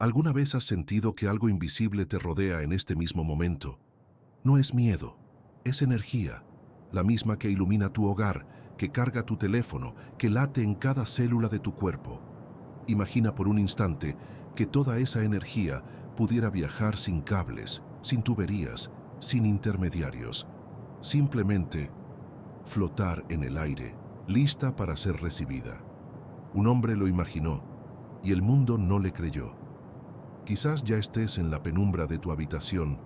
¿Alguna vez has sentido que algo invisible te rodea en este mismo momento? No es miedo, es energía, la misma que ilumina tu hogar, que carga tu teléfono, que late en cada célula de tu cuerpo. Imagina por un instante que toda esa energía pudiera viajar sin cables, sin tuberías, sin intermediarios. Simplemente flotar en el aire, lista para ser recibida. Un hombre lo imaginó y el mundo no le creyó. Quizás ya estés en la penumbra de tu habitación,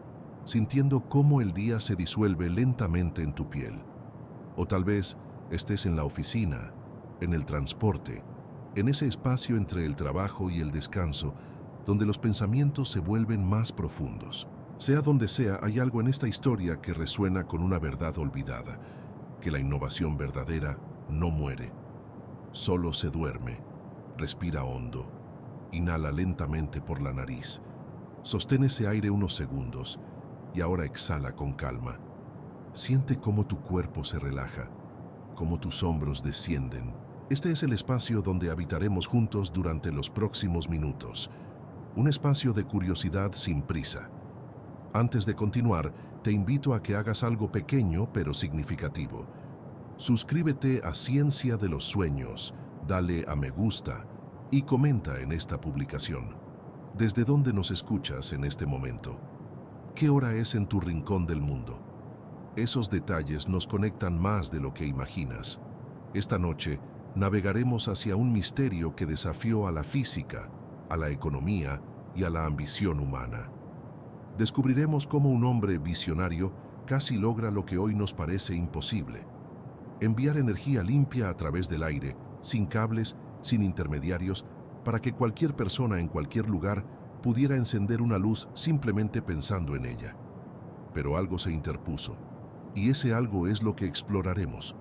sintiendo cómo el día se disuelve lentamente en tu piel. O tal vez estés en la oficina, en el transporte, en ese espacio entre el trabajo y el descanso, donde los pensamientos se vuelven más profundos. Sea donde sea, hay algo en esta historia que resuena con una verdad olvidada, que la innovación verdadera no muere, solo se duerme, respira hondo, inhala lentamente por la nariz, sostén ese aire unos segundos y ahora exhala con calma. Siente cómo tu cuerpo se relaja, cómo tus hombros descienden. Este es el espacio donde habitaremos juntos durante los próximos minutos. Un espacio de curiosidad sin prisa. Antes de continuar, te invito a que hagas algo pequeño pero significativo. Suscríbete a Ciencia de los Sueños, dale a me gusta y comenta en esta publicación. ¿Desde dónde nos escuchas en este momento? ¿Qué hora es en tu rincón del mundo? Esos detalles nos conectan más de lo que imaginas. Esta noche navegaremos hacia un misterio que desafió a la física, a la economía y a la ambición humana. Descubriremos cómo un hombre visionario casi logra lo que hoy nos parece imposible: enviar energía limpia a través del aire, sin cables, sin intermediarios, para que cualquier persona en cualquier lugar pudiera encender una luz simplemente pensando en ella. Pero algo se interpuso, y ese algo es lo que exploraremos.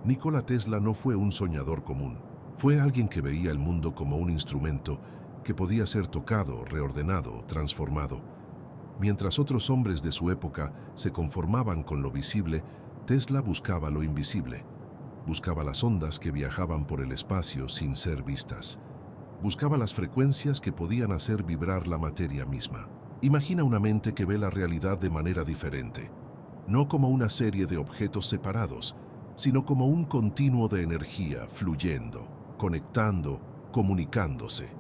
Nikola Tesla no fue un soñador común, fue alguien que veía el mundo como un instrumento que podía ser tocado, reordenado, transformado. Mientras otros hombres de su época se conformaban con lo visible, Tesla buscaba lo invisible. Buscaba las ondas que viajaban por el espacio sin ser vistas. Buscaba las frecuencias que podían hacer vibrar la materia misma. Imagina una mente que ve la realidad de manera diferente, no como una serie de objetos separados, sino como un continuo de energía fluyendo, conectando, comunicándose.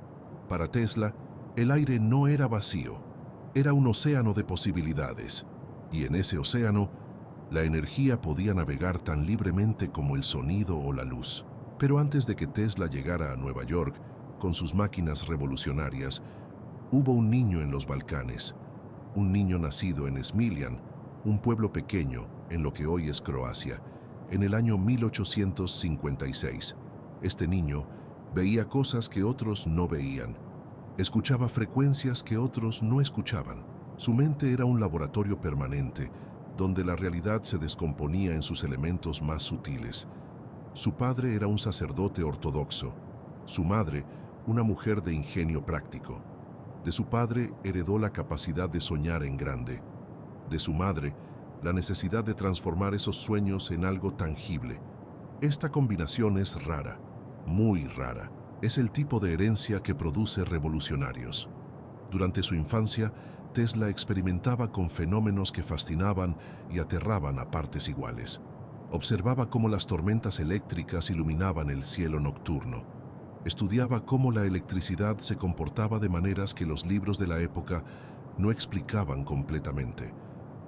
Para Tesla, el aire no era vacío, era un océano de posibilidades, y en ese océano, la energía podía navegar tan libremente como el sonido o la luz. Pero antes de que Tesla llegara a Nueva York con sus máquinas revolucionarias, hubo un niño en los Balcanes, un niño nacido en Smiljan, un pueblo pequeño en lo que hoy es Croacia, en el año 1856. Este niño veía cosas que otros no veían, escuchaba frecuencias que otros no escuchaban. Su mente era un laboratorio permanente, donde la realidad se descomponía en sus elementos más sutiles. Su padre era un sacerdote ortodoxo, su madre una mujer de ingenio práctico. De su padre heredó la capacidad de soñar en grande. De su madre, la necesidad de transformar esos sueños en algo tangible. Esta combinación es rara, muy rara. Es el tipo de herencia que produce revolucionarios. Durante su infancia, Tesla experimentaba con fenómenos que fascinaban y aterraban a partes iguales. Observaba cómo las tormentas eléctricas iluminaban el cielo nocturno. Estudiaba cómo la electricidad se comportaba de maneras que los libros de la época no explicaban completamente.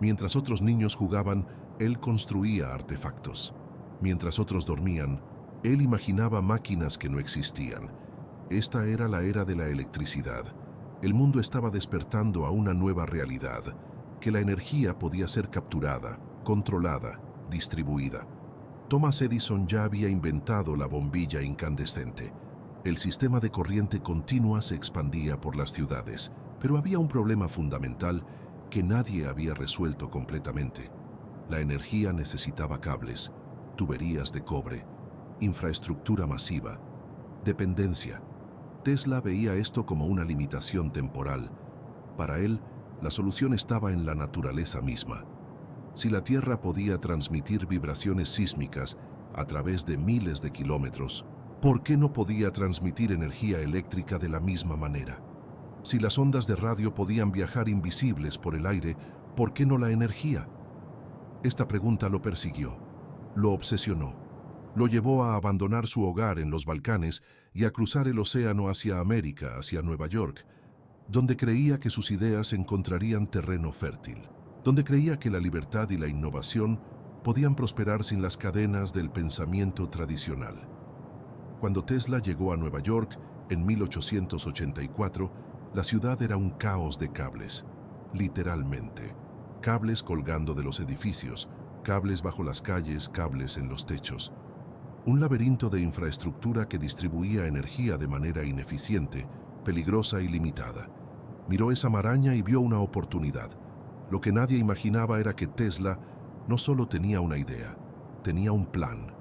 Mientras otros niños jugaban, él construía artefactos. Mientras otros dormían, él imaginaba máquinas que no existían. Esta era la era de la electricidad. El mundo estaba despertando a una nueva realidad, que la energía podía ser capturada, controlada, distribuida. Thomas Edison ya había inventado la bombilla incandescente. El sistema de corriente continua se expandía por las ciudades, pero había un problema fundamental que nadie había resuelto completamente. La energía necesitaba cables, tuberías de cobre, infraestructura masiva, dependencia. Tesla veía esto como una limitación temporal. Para él, la solución estaba en la naturaleza misma. Si la Tierra podía transmitir vibraciones sísmicas a través de miles de kilómetros, ¿por qué no podía transmitir energía eléctrica de la misma manera? Si las ondas de radio podían viajar invisibles por el aire, ¿por qué no la energía? Esta pregunta lo persiguió, lo obsesionó, lo llevó a abandonar su hogar en los Balcanes y a cruzar el océano hacia América, hacia Nueva York, donde creía que sus ideas encontrarían terreno fértil, donde creía que la libertad y la innovación podían prosperar sin las cadenas del pensamiento tradicional. Cuando Tesla llegó a Nueva York en 1884, la ciudad era un caos de cables, literalmente. Cables colgando de los edificios, cables bajo las calles, cables en los techos. Un laberinto de infraestructura que distribuía energía de manera ineficiente, peligrosa y limitada. Miró esa maraña y vio una oportunidad. Lo que nadie imaginaba era que Tesla no solo tenía una idea, tenía un plan,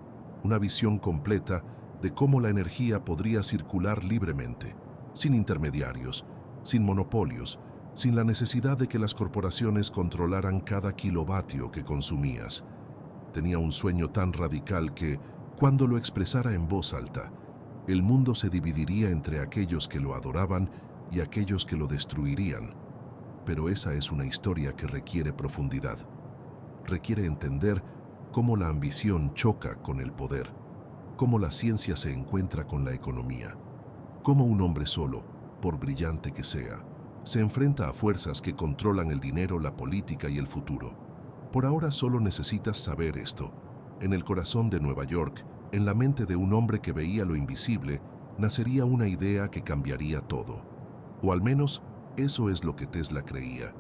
una visión completa de cómo la energía podría circular libremente, sin intermediarios, sin monopolios, sin la necesidad de que las corporaciones controlaran cada kilovatio que consumías. Tenía un sueño tan radical que, cuando lo expresara en voz alta, el mundo se dividiría entre aquellos que lo adoraban y aquellos que lo destruirían. Pero esa es una historia que requiere profundidad. Requiere entender cómo la ambición choca con el poder, cómo la ciencia se encuentra con la economía, cómo un hombre solo, por brillante que sea, se enfrenta a fuerzas que controlan el dinero, la política y el futuro. Por ahora solo necesitas saber esto. En el corazón de Nueva York, en la mente de un hombre que veía lo invisible, nacería una idea que cambiaría todo. O al menos, eso es lo que Tesla creía.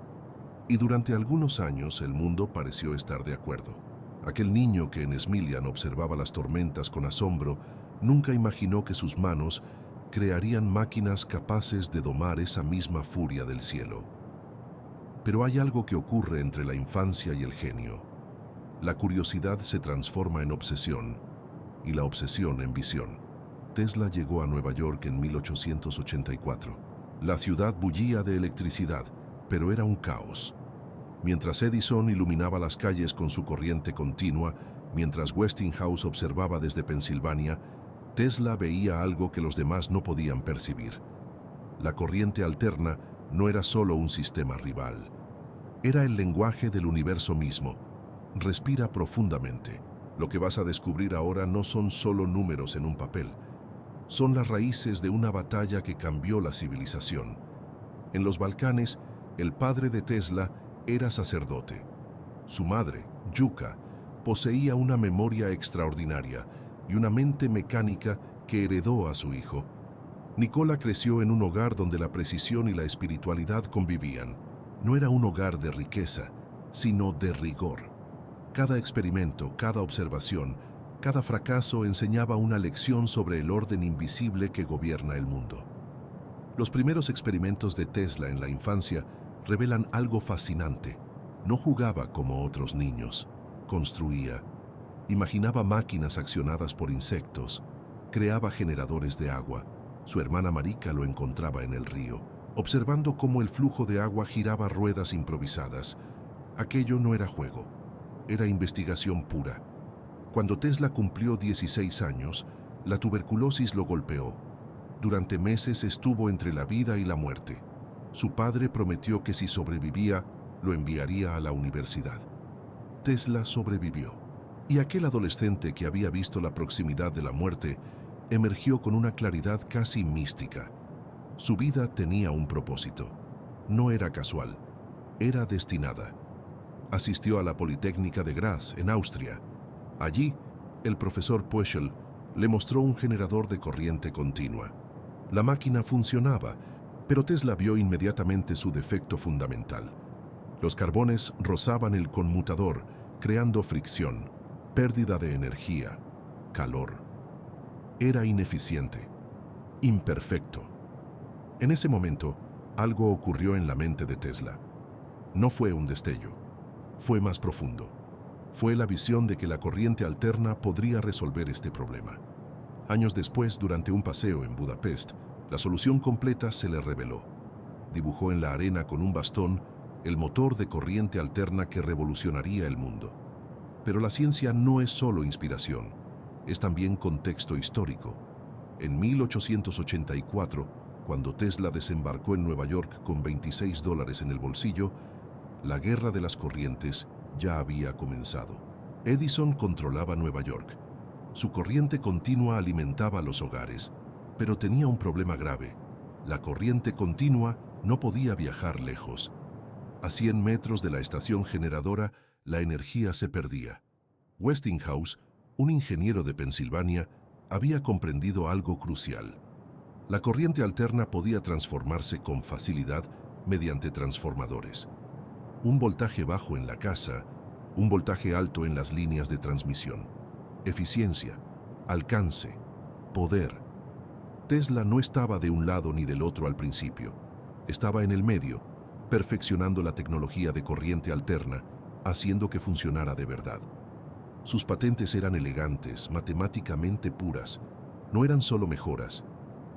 Y durante algunos años el mundo pareció estar de acuerdo. Aquel niño que en Smiljan observaba las tormentas con asombro, nunca imaginó que sus manos crearían máquinas capaces de domar esa misma furia del cielo. Pero hay algo que ocurre entre la infancia y el genio. La curiosidad se transforma en obsesión, y la obsesión en visión. Tesla llegó a Nueva York en 1884. La ciudad bullía de electricidad, pero era un caos. Mientras Edison iluminaba las calles con su corriente continua, mientras Westinghouse observaba desde Pensilvania, Tesla veía algo que los demás no podían percibir. La corriente alterna no era solo un sistema rival. Era el lenguaje del universo mismo. Respira profundamente. Lo que vas a descubrir ahora no son solo números en un papel. Son las raíces de una batalla que cambió la civilización. En los Balcanes, el padre de Tesla era sacerdote. Su madre, Yuka, poseía una memoria extraordinaria y una mente mecánica que heredó a su hijo. Nikola creció en un hogar donde la precisión y la espiritualidad convivían. No era un hogar de riqueza, sino de rigor. Cada experimento, cada observación, cada fracaso enseñaba una lección sobre el orden invisible que gobierna el mundo. Los primeros experimentos de Tesla en la infancia revelan algo fascinante. No jugaba como otros niños, construía. Imaginaba máquinas accionadas por insectos, creaba generadores de agua. Su hermana Marika lo encontraba en el río, observando cómo el flujo de agua giraba ruedas improvisadas. Aquello no era juego, era investigación pura. Cuando Tesla cumplió 16 años, la tuberculosis lo golpeó. Durante meses estuvo entre la vida y la muerte. Su padre prometió que si sobrevivía, lo enviaría a la universidad. Tesla sobrevivió. Y aquel adolescente que había visto la proximidad de la muerte emergió con una claridad casi mística. Su vida tenía un propósito. No era casual, era destinada. Asistió a la Politécnica de Graz, en Austria. Allí, el profesor Poeschel le mostró un generador de corriente continua. La máquina funcionaba, pero Tesla vio inmediatamente su defecto fundamental. Los carbones rozaban el conmutador, creando fricción, pérdida de energía, calor. Era ineficiente, imperfecto. En ese momento, algo ocurrió en la mente de Tesla. No fue un destello, fue más profundo. Fue la visión de que la corriente alterna podría resolver este problema. Años después, durante un paseo en Budapest, la solución completa se le reveló. Dibujó en la arena con un bastón el motor de corriente alterna que revolucionaría el mundo. Pero la ciencia no es solo inspiración, es también contexto histórico. En 1884, Cuando Tesla desembarcó en Nueva York con $26 en el bolsillo, la guerra de las corrientes ya había comenzado. Edison controlaba Nueva York. Su corriente continua alimentaba a los hogares, pero tenía un problema grave. La corriente continua no podía viajar lejos. A 100 metros de la estación generadora, la energía se perdía. Westinghouse, un ingeniero de Pensilvania, había comprendido algo crucial. La corriente alterna podía transformarse con facilidad mediante transformadores. Un voltaje bajo en la casa, un voltaje alto en las líneas de transmisión. Eficiencia, alcance, poder. Tesla no estaba de un lado ni del otro al principio. Estaba en el medio, perfeccionando la tecnología de corriente alterna, haciendo que funcionara de verdad. Sus patentes eran elegantes, matemáticamente puras. No eran solo mejoras,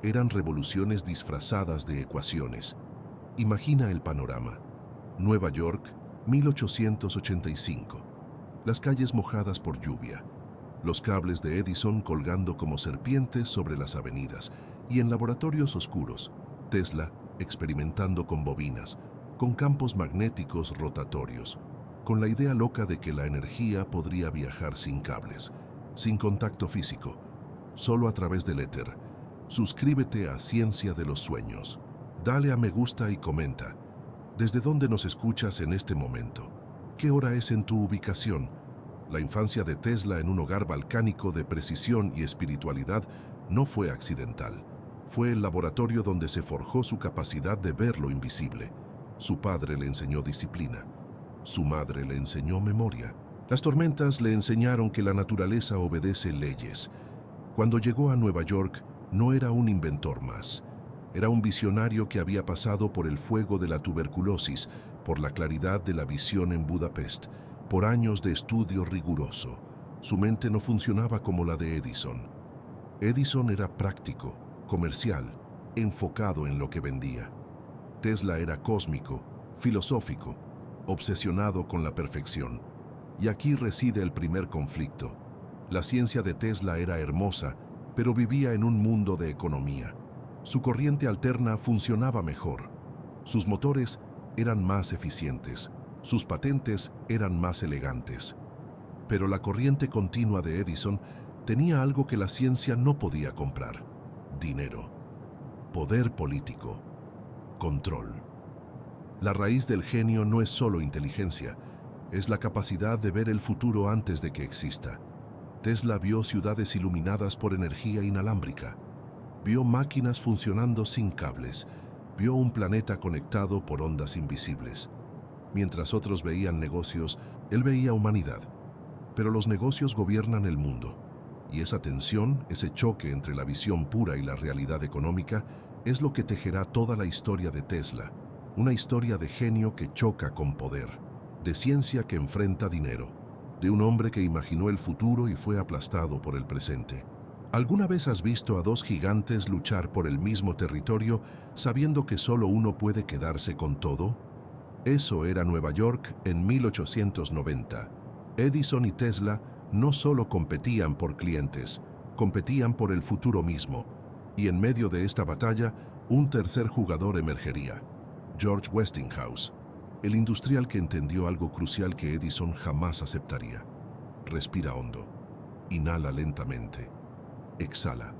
eran revoluciones disfrazadas de ecuaciones. Imagina el panorama. Nueva York, 1885. Las calles mojadas por lluvia. Los cables de Edison colgando como serpientes sobre las avenidas. Y en laboratorios oscuros, Tesla experimentando con bobinas, con campos magnéticos rotatorios, con la idea loca de que la energía podría viajar sin cables, sin contacto físico, solo a través del éter. Suscríbete a Ciencia de los Sueños. Dale a me gusta y comenta. ¿Desde dónde nos escuchas en este momento? ¿Qué hora es en tu ubicación? La infancia de Tesla en un hogar balcánico de precisión y espiritualidad no fue accidental. Fue el laboratorio donde se forjó su capacidad de ver lo invisible. Su padre le enseñó disciplina. Su madre le enseñó memoria. Las tormentas le enseñaron que la naturaleza obedece leyes. Cuando llegó a Nueva York, no era un inventor más. Era un visionario que había pasado por el fuego de la tuberculosis, por la claridad de la visión en Budapest, por años de estudio riguroso. Su mente no funcionaba como la de Edison. Edison era práctico, comercial, enfocado en lo que vendía. Tesla era cósmico, filosófico, obsesionado con la perfección. Y aquí reside el primer conflicto. La ciencia de Tesla era hermosa, pero vivía en un mundo de economía. Su corriente alterna funcionaba mejor. Sus motores eran más eficientes. Sus patentes eran más elegantes. Pero la corriente continua de Edison tenía algo que la ciencia no podía comprar: dinero, poder político, control. La raíz del genio no es solo inteligencia, es la capacidad de ver el futuro antes de que exista. Tesla vio ciudades iluminadas por energía inalámbrica, vio máquinas funcionando sin cables, vio un planeta conectado por ondas invisibles. Mientras otros veían negocios, él veía humanidad. Pero los negocios gobiernan el mundo, y esa tensión, ese choque entre la visión pura y la realidad económica, es lo que tejerá toda la historia de Tesla. Una historia de genio que choca con poder, de ciencia que enfrenta dinero, de un hombre que imaginó el futuro y fue aplastado por el presente. ¿Alguna vez has visto a dos gigantes luchar por el mismo territorio sabiendo que solo uno puede quedarse con todo? Eso era Nueva York en 1890. Edison y Tesla no solo competían por clientes, competían por el futuro mismo. Y en medio de esta batalla, un tercer jugador emergería: George Westinghouse, el industrial que entendió algo crucial que Edison jamás aceptaría. Respira hondo. Inhala lentamente. Exhala.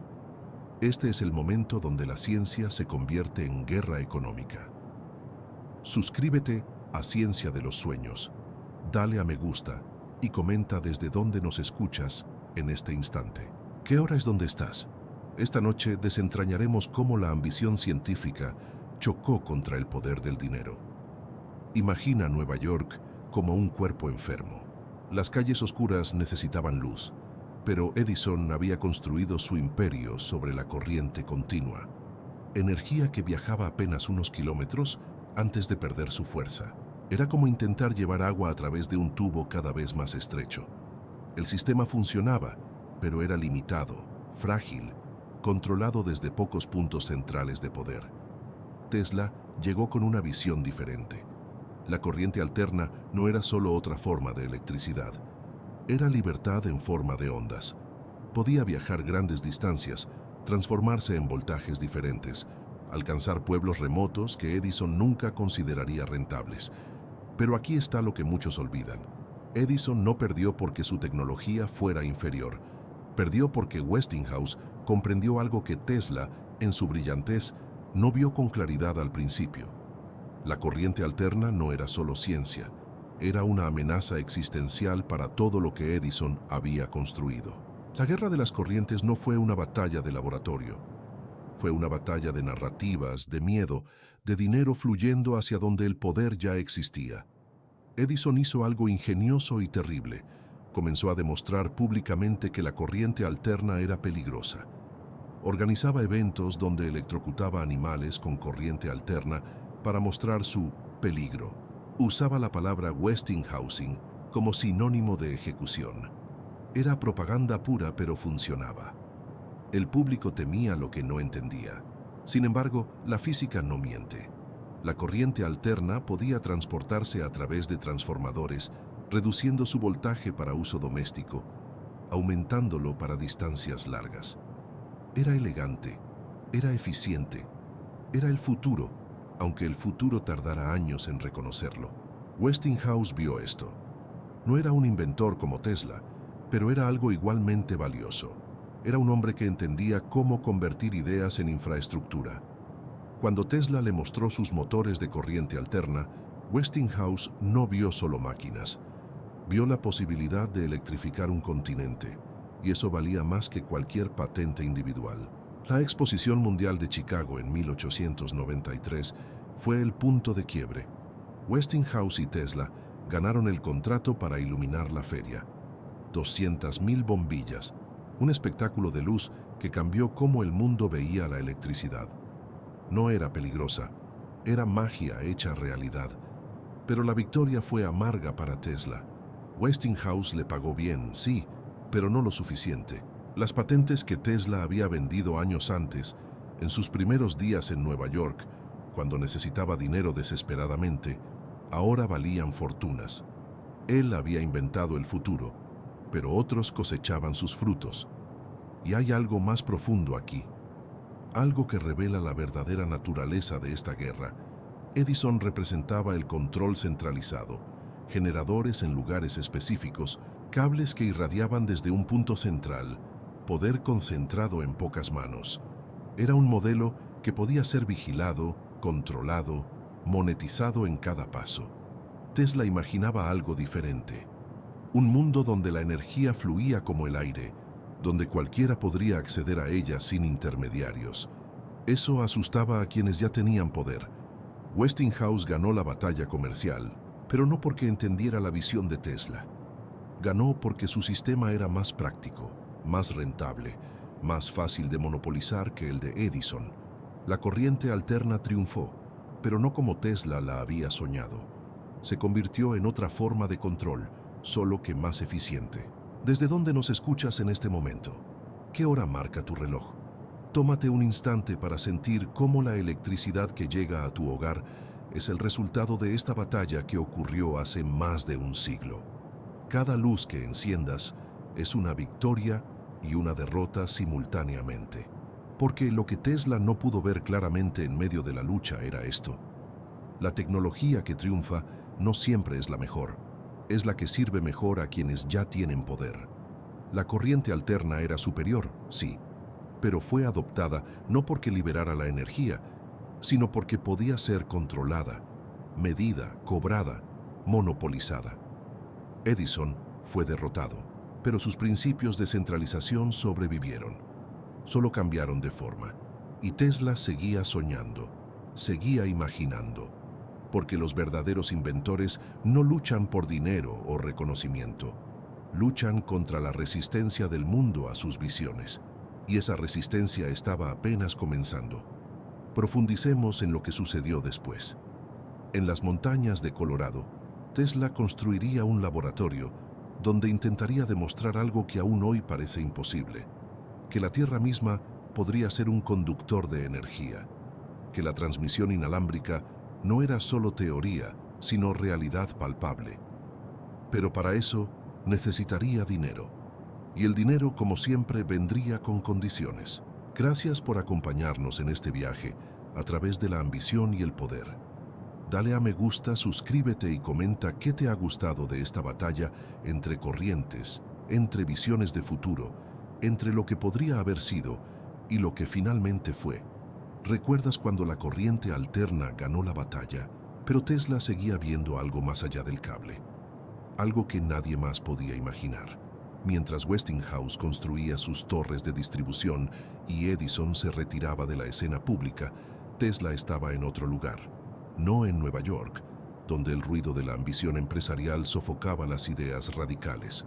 Este es el momento donde la ciencia se convierte en guerra económica. Suscríbete a Ciencia de los Sueños. Dale a me gusta y comenta desde dónde nos escuchas en este instante. ¿Qué hora es donde estás? Esta noche desentrañaremos cómo la ambición científica chocó contra el poder del dinero. Imagina Nueva York como un cuerpo enfermo. Las calles oscuras necesitaban luz, pero Edison había construido su imperio sobre la corriente continua, energía que viajaba apenas unos kilómetros antes de perder su fuerza. Era como intentar llevar agua a través de un tubo cada vez más estrecho. El sistema funcionaba, pero era limitado, frágil, controlado desde pocos puntos centrales de poder. Tesla llegó con una visión diferente. La corriente alterna no era solo otra forma de electricidad. Era libertad en forma de ondas. Podía viajar grandes distancias, transformarse en voltajes diferentes, alcanzar pueblos remotos que Edison nunca consideraría rentables. Pero aquí está lo que muchos olvidan. Edison no perdió porque su tecnología fuera inferior. Perdió porque Westinghouse comprendió algo que Tesla, en su brillantez, no vio con claridad al principio. La corriente alterna no era solo ciencia, era una amenaza existencial para todo lo que Edison había construido. La guerra de las corrientes no fue una batalla de laboratorio. Fue una batalla de narrativas, de miedo, de dinero fluyendo hacia donde el poder ya existía. Edison hizo algo ingenioso y terrible. Comenzó a demostrar públicamente que la corriente alterna era peligrosa. Organizaba eventos donde electrocutaba animales con corriente alterna para mostrar su peligro. Usaba la palabra Westinghousing como sinónimo de ejecución. Era propaganda pura, pero funcionaba. El público temía lo que no entendía. Sin embargo, la física no miente. La corriente alterna podía transportarse a través de transformadores, reduciendo su voltaje para uso doméstico, aumentándolo para distancias largas. Era elegante, era eficiente, era el futuro, aunque el futuro tardara años en reconocerlo. Westinghouse vio esto. No era un inventor como Tesla, pero era algo igualmente valioso. Era un hombre que entendía cómo convertir ideas en infraestructura. Cuando Tesla le mostró sus motores de corriente alterna, Westinghouse no vio solo máquinas. Vio la posibilidad de electrificar un continente, y eso valía más que cualquier patente individual. La Exposición Mundial de Chicago en 1893 fue el punto de quiebre. Westinghouse y Tesla ganaron el contrato para iluminar la feria. 200.000 bombillas, un espectáculo de luz que cambió cómo el mundo veía la electricidad. No era peligrosa, era magia hecha realidad. Pero la victoria fue amarga para Tesla. Westinghouse le pagó bien, sí, pero no lo suficiente. Las patentes que Tesla había vendido años antes, en sus primeros días en Nueva York, cuando necesitaba dinero desesperadamente, ahora valían fortunas. Él había inventado el futuro, pero otros cosechaban sus frutos. Y hay algo más profundo aquí, algo que revela la verdadera naturaleza de esta guerra. Edison representaba el control centralizado, generadores en lugares específicos, cables que irradiaban desde un punto central, poder concentrado en pocas manos. Era un modelo que podía ser vigilado, controlado, monetizado en cada paso. Tesla imaginaba algo diferente. Un mundo donde la energía fluía como el aire, donde cualquiera podría acceder a ella sin intermediarios. Eso asustaba a quienes ya tenían poder. Westinghouse ganó la batalla comercial, pero no porque entendiera la visión de Tesla. Ganó porque su sistema era más práctico, más rentable, más fácil de monopolizar que el de Edison. La corriente alterna triunfó, pero no como Tesla la había soñado. Se convirtió en otra forma de control, solo que más eficiente. ¿Desde dónde nos escuchas en este momento? ¿Qué hora marca tu reloj? Tómate un instante para sentir cómo la electricidad que llega a tu hogar es el resultado de esta batalla que ocurrió hace más de un siglo. Cada luz que enciendas es una victoria y una derrota simultáneamente. Porque lo que Tesla no pudo ver claramente en medio de la lucha era esto. La tecnología que triunfa no siempre es la mejor. Es la que sirve mejor a quienes ya tienen poder. La corriente alterna era superior, sí, pero fue adoptada no porque liberara la energía, sino porque podía ser controlada, medida, cobrada, monopolizada. Edison fue derrotado, pero sus principios de centralización sobrevivieron. Solo cambiaron de forma, y Tesla seguía soñando, seguía imaginando, porque los verdaderos inventores no luchan por dinero o reconocimiento, luchan contra la resistencia del mundo a sus visiones, y esa resistencia estaba apenas comenzando. Profundicemos en lo que sucedió después. En las montañas de Colorado, Tesla construiría un laboratorio donde intentaría demostrar algo que aún hoy parece imposible, que la Tierra misma podría ser un conductor de energía, que la transmisión inalámbrica no era solo teoría, sino realidad palpable. Pero para eso necesitaría dinero, y el dinero, como siempre, vendría con condiciones. Gracias por acompañarnos en este viaje a través de la ambición y el poder. Dale a me gusta, suscríbete y comenta qué te ha gustado de esta batalla entre corrientes, entre visiones de futuro, entre lo que podría haber sido y lo que finalmente fue. ¿Recuerdas cuando la corriente alterna ganó la batalla, pero Tesla seguía viendo algo más allá del cable? Algo que nadie más podía imaginar. Mientras Westinghouse construía sus torres de distribución y Edison se retiraba de la escena pública, Tesla estaba en otro lugar, no en Nueva York, donde el ruido de la ambición empresarial sofocaba las ideas radicales.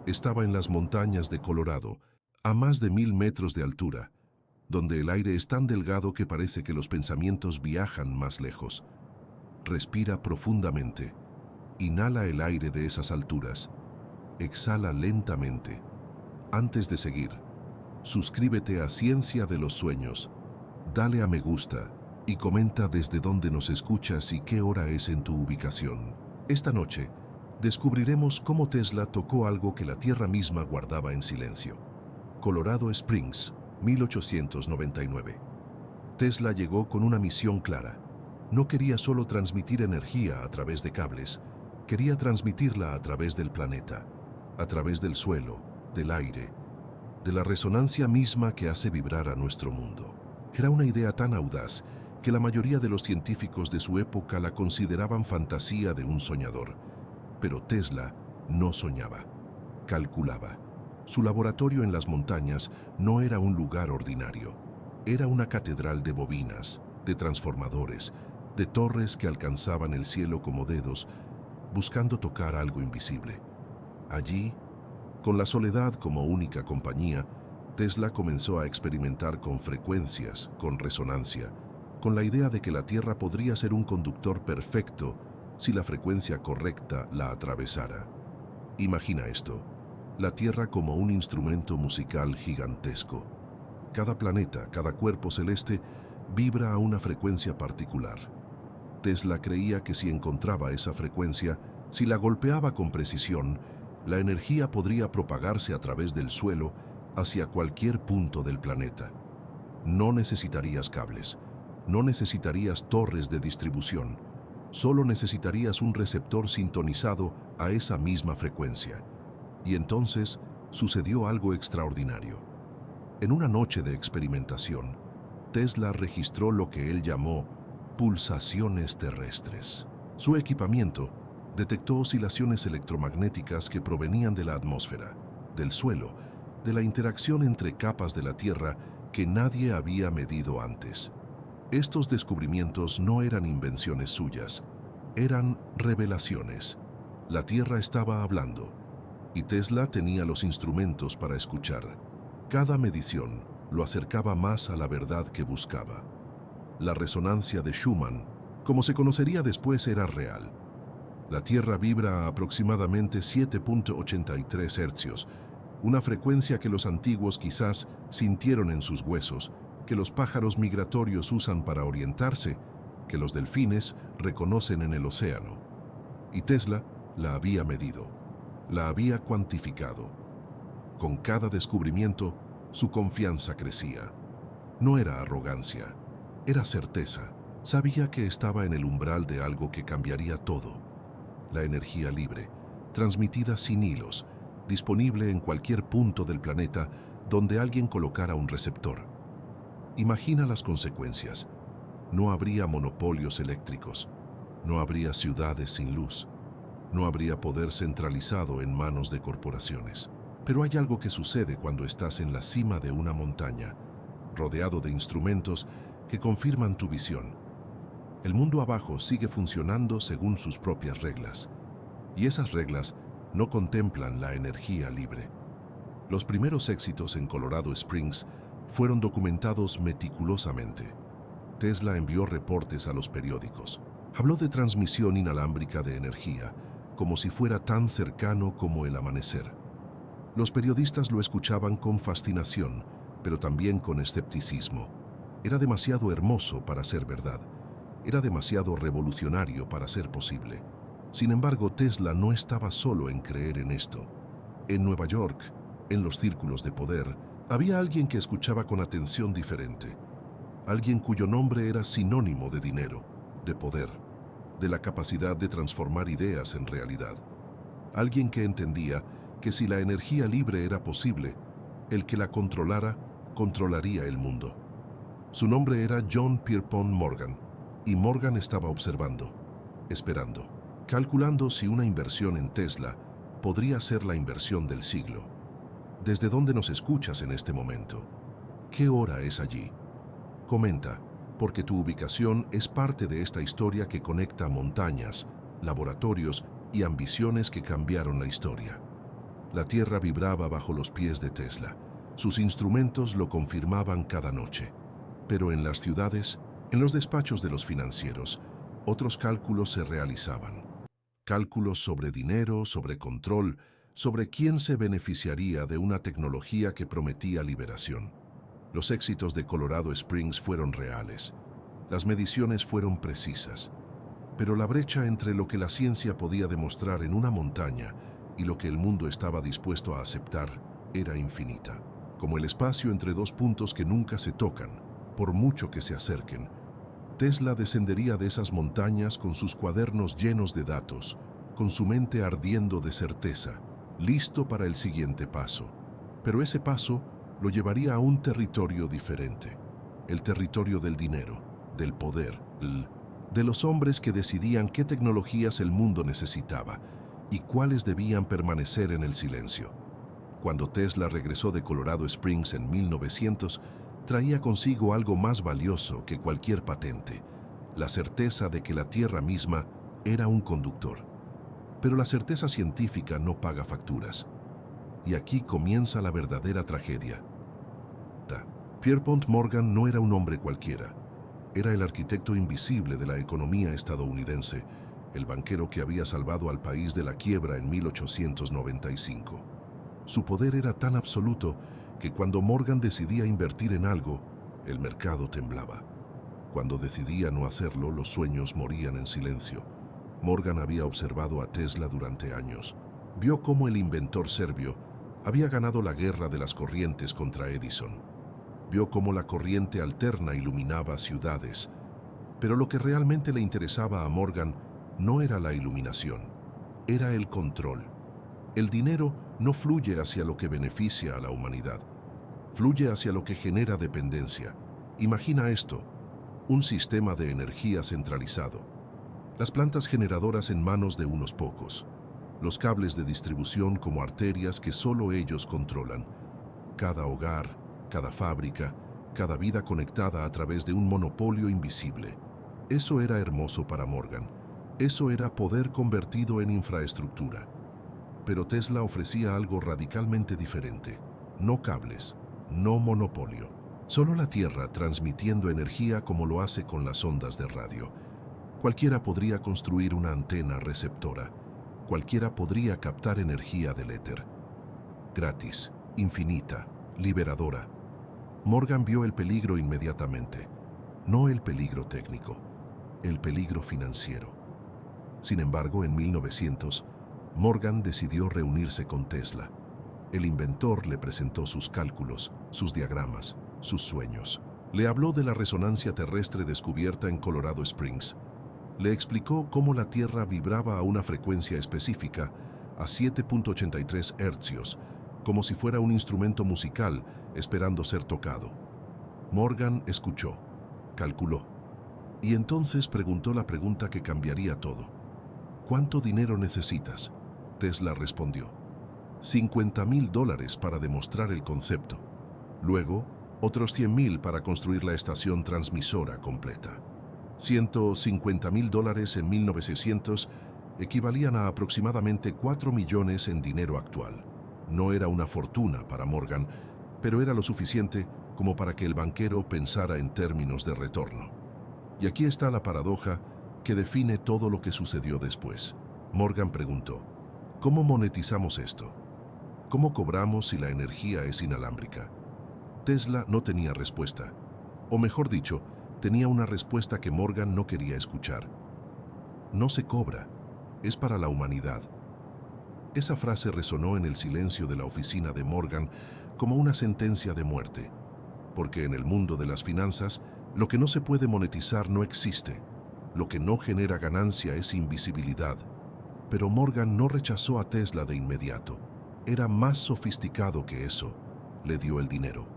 Estaba en las montañas de Colorado, a más de 1000 metros de altura, donde el aire es tan delgado que parece que los pensamientos viajan más lejos. Respira profundamente. Inhala el aire de esas alturas. Exhala lentamente. Antes de seguir, suscríbete a Ciencia de los Sueños, dale a me gusta y comenta desde dónde nos escuchas y qué hora es en tu ubicación. Esta noche, descubriremos cómo Tesla tocó algo que la Tierra misma guardaba en silencio. Colorado Springs, 1899. Tesla llegó con una misión clara. No quería solo transmitir energía a través de cables, quería transmitirla a través del planeta, a través del suelo, del aire, de la resonancia misma que hace vibrar a nuestro mundo. Era una idea tan audaz que la mayoría de los científicos de su época la consideraban fantasía de un soñador. Pero Tesla no soñaba, calculaba. Su laboratorio en las montañas no era un lugar ordinario. Era una catedral de bobinas, de transformadores, de torres que alcanzaban el cielo como dedos, buscando tocar algo invisible. Allí, con la soledad como única compañía, Tesla comenzó a experimentar con frecuencias, con resonancia, con la idea de que la Tierra podría ser un conductor perfecto si la frecuencia correcta la atravesara. Imagina esto, la Tierra como un instrumento musical gigantesco. Cada planeta, cada cuerpo celeste, vibra a una frecuencia particular. Tesla creía que si encontraba esa frecuencia, si la golpeaba con precisión, la energía podría propagarse a través del suelo hacia cualquier punto del planeta. No necesitarías cables, no necesitarías torres de distribución, solo necesitarías un receptor sintonizado a esa misma frecuencia. Y entonces sucedió algo extraordinario. En una noche de experimentación, Tesla registró lo que él llamó pulsaciones terrestres. Su equipamiento detectó oscilaciones electromagnéticas que provenían de la atmósfera, del suelo, de la interacción entre capas de la Tierra que nadie había medido antes. Estos descubrimientos no eran invenciones suyas, eran revelaciones. La Tierra estaba hablando, y Tesla tenía los instrumentos para escuchar. Cada medición lo acercaba más a la verdad que buscaba. La resonancia de Schumann, como se conocería después, era real. La Tierra vibra a aproximadamente 7.83 hercios, una frecuencia que los antiguos quizás sintieron en sus huesos, que los pájaros migratorios usan para orientarse, que los delfines reconocen en el océano. Y Tesla la había medido, la había cuantificado. Con cada descubrimiento, su confianza crecía. No era arrogancia, era certeza. Sabía que estaba en el umbral de algo que cambiaría todo. La energía libre, transmitida sin hilos, disponible en cualquier punto del planeta donde alguien colocara un receptor. Imagina las consecuencias. No habría monopolios eléctricos, no habría ciudades sin luz, no habría poder centralizado en manos de corporaciones. Pero hay algo que sucede cuando estás en la cima de una montaña, rodeado de instrumentos que confirman tu visión. El mundo abajo sigue funcionando según sus propias reglas, y esas reglas no contemplan la energía libre. Los primeros éxitos en Colorado Springs fueron documentados meticulosamente. Tesla envió reportes a los periódicos. Habló de transmisión inalámbrica de energía, como si fuera tan cercano como el amanecer. Los periodistas lo escuchaban con fascinación, pero también con escepticismo. Era demasiado hermoso para ser verdad. Era demasiado revolucionario para ser posible. Sin embargo, Tesla no estaba solo en creer en esto. En Nueva York, en los círculos de poder, había alguien que escuchaba con atención diferente. alguien cuyo nombre era sinónimo de dinero, de poder, de la capacidad de transformar ideas en realidad. Alguien que entendía que si la energía libre era posible, el que la controlara, controlaría el mundo. Su nombre era John Pierpont Morgan, y Morgan estaba observando, esperando, calculando si una inversión en Tesla podría ser la inversión del siglo. ¿Desde dónde nos escuchas en este momento? ¿Qué hora es allí? Comenta, porque tu ubicación es parte de esta historia que conecta montañas, laboratorios y ambiciones que cambiaron la historia. La tierra vibraba bajo los pies de Tesla. Sus instrumentos lo confirmaban cada noche. Pero en las ciudades, en los despachos de los financieros, otros cálculos se realizaban. Cálculos sobre dinero, sobre control, sobre quién se beneficiaría de una tecnología que prometía liberación. Los éxitos de Colorado Springs fueron reales. Las mediciones fueron precisas. Pero la brecha entre lo que la ciencia podía demostrar en una montaña y lo que el mundo estaba dispuesto a aceptar era infinita. Como el espacio entre dos puntos que nunca se tocan, por mucho que se acerquen. Tesla descendería de esas montañas con sus cuadernos llenos de datos, con su mente ardiendo de certeza, listo para el siguiente paso. Pero ese paso lo llevaría a un territorio diferente, el territorio del dinero, del poder, de los hombres que decidían qué tecnologías el mundo necesitaba y cuáles debían permanecer en el silencio. Cuando Tesla regresó de Colorado Springs en 1900, traía consigo algo más valioso que cualquier patente, la certeza de que la Tierra misma era un conductor. Pero la certeza científica no paga facturas. Y aquí comienza la verdadera tragedia. Pierpont Morgan no era un hombre cualquiera. Era el arquitecto invisible de la economía estadounidense, el banquero que había salvado al país de la quiebra en 1895. Su poder era tan absoluto que cuando Morgan decidía invertir en algo, el mercado temblaba. Cuando decidía no hacerlo, los sueños morían en silencio. Morgan había observado a Tesla durante años. Vio cómo el inventor serbio había ganado la guerra de las corrientes contra Edison. Vio cómo la corriente alterna iluminaba ciudades. Pero lo que realmente le interesaba a Morgan no era la iluminación, era el control. El dinero no fluye hacia lo que beneficia a la humanidad, fluye hacia lo que genera dependencia. Imagina esto, un sistema de energía centralizado. Las plantas generadoras en manos de unos pocos, los cables de distribución como arterias que solo ellos controlan. Cada hogar, cada fábrica, cada vida conectada a través de un monopolio invisible. Eso era hermoso para Morgan. Eso era poder convertido en infraestructura. Pero Tesla ofrecía algo radicalmente diferente. No cables, no monopolio. Solo la Tierra transmitiendo energía como lo hace con las ondas de radio. Cualquiera podría construir una antena receptora. Cualquiera podría captar energía del éter. Gratis, infinita, liberadora. Morgan vio el peligro inmediatamente. No el peligro técnico, el peligro financiero. Sin embargo, en 1900, Morgan decidió reunirse con Tesla. El inventor le presentó sus cálculos, sus diagramas, sus sueños. Le habló de la resonancia terrestre descubierta en Colorado Springs. Le explicó cómo la Tierra vibraba a una frecuencia específica, a 7.83 hercios, como si fuera un instrumento musical esperando ser tocado. Morgan escuchó, calculó, y entonces preguntó la pregunta que cambiaría todo. ¿Cuánto dinero necesitas? Tesla respondió. $50,000 para demostrar el concepto. Luego, otros 100,000 para construir la estación transmisora completa. $150,000 en 1900 equivalían a aproximadamente 4 millones en dinero actual. No era una fortuna para Morgan, pero era lo suficiente como para que el banquero pensara en términos de retorno. Y aquí está la paradoja que define todo lo que sucedió después. Morgan preguntó, ¿cómo monetizamos esto? ¿Cómo cobramos si la energía es inalámbrica? Tesla no tenía respuesta, o mejor dicho, tenía una respuesta que Morgan no quería escuchar. No se cobra, es para la humanidad. Esa frase resonó en el silencio de la oficina de Morgan como una sentencia de muerte, porque en el mundo de las finanzas Lo que no se puede monetizar no existe. Lo que no genera ganancia es invisibilidad. Pero Morgan no rechazó a Tesla de inmediato. Era más sofisticado que eso. Le dio el dinero.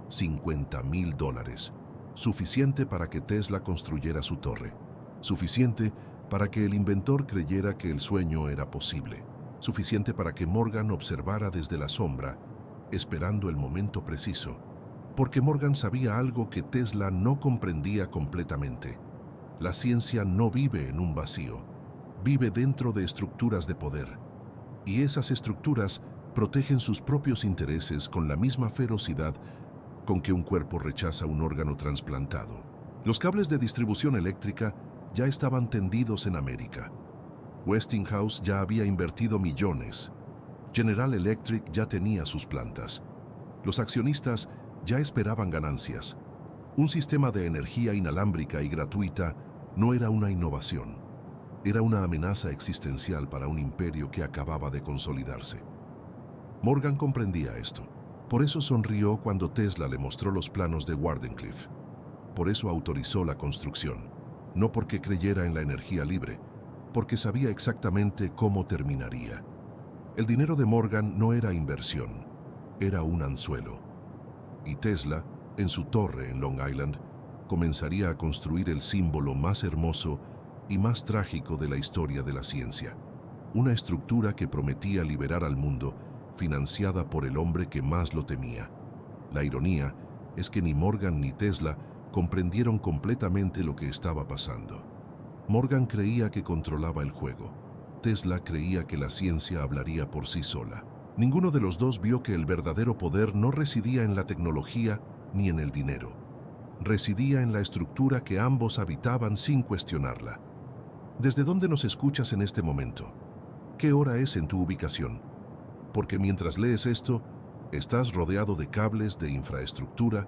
$50,000. Suficiente para que Tesla construyera su torre. Suficiente para que el inventor creyera que el sueño era posible. Suficiente para que Morgan observara desde la sombra, esperando el momento preciso. Porque Morgan sabía algo que Tesla no comprendía completamente. La ciencia no vive en un vacío. Vive dentro de estructuras de poder. Y esas estructuras protegen sus propios intereses con la misma ferocidad con que un cuerpo rechaza un órgano trasplantado. Los cables de distribución eléctrica ya estaban tendidos en América. Westinghouse ya había invertido millones. General Electric ya tenía sus plantas. Los accionistas ya esperaban ganancias. Un sistema de energía inalámbrica y gratuita no era una innovación. Era una amenaza existencial para un imperio que acababa de consolidarse. Morgan comprendía esto. Por eso sonrió cuando Tesla le mostró los planos de Wardenclyffe. Por eso autorizó la construcción. No porque creyera en la energía libre, porque sabía exactamente cómo terminaría. El dinero de Morgan no era inversión, era un anzuelo. Y Tesla, en su torre en Long Island, comenzaría a construir el símbolo más hermoso y más trágico de la historia de la ciencia. Una estructura que prometía liberar al mundo, financiada por el hombre que más lo temía. La ironía es que ni Morgan ni Tesla comprendieron completamente lo que estaba pasando. Morgan creía que controlaba el juego. Tesla creía que la ciencia hablaría por sí sola. Ninguno de los dos vio que el verdadero poder no residía en la tecnología ni en el dinero. Residía en la estructura que ambos habitaban sin cuestionarla. ¿Desde dónde nos escuchas en este momento? ¿Qué hora es en tu ubicación? Porque mientras lees esto, estás rodeado de cables, de infraestructura,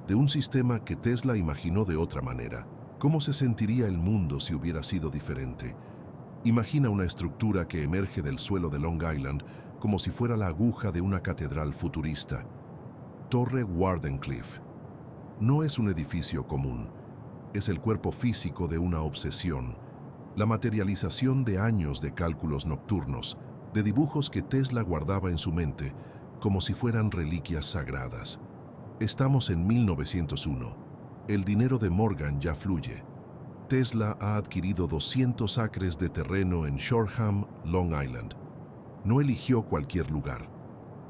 de un sistema que Tesla imaginó de otra manera. ¿Cómo se sentiría el mundo si hubiera sido diferente? Imagina una estructura que emerge del suelo de Long Island como si fuera la aguja de una catedral futurista. Torre Wardenclyffe. No es un edificio común, es el cuerpo físico de una obsesión, la materialización de años de cálculos nocturnos, de dibujos que Tesla guardaba en su mente como si fueran reliquias sagradas. Estamos en 1901. El dinero de Morgan ya fluye. Tesla ha adquirido 200 acres de terreno en Shoreham, Long Island. No eligió cualquier lugar.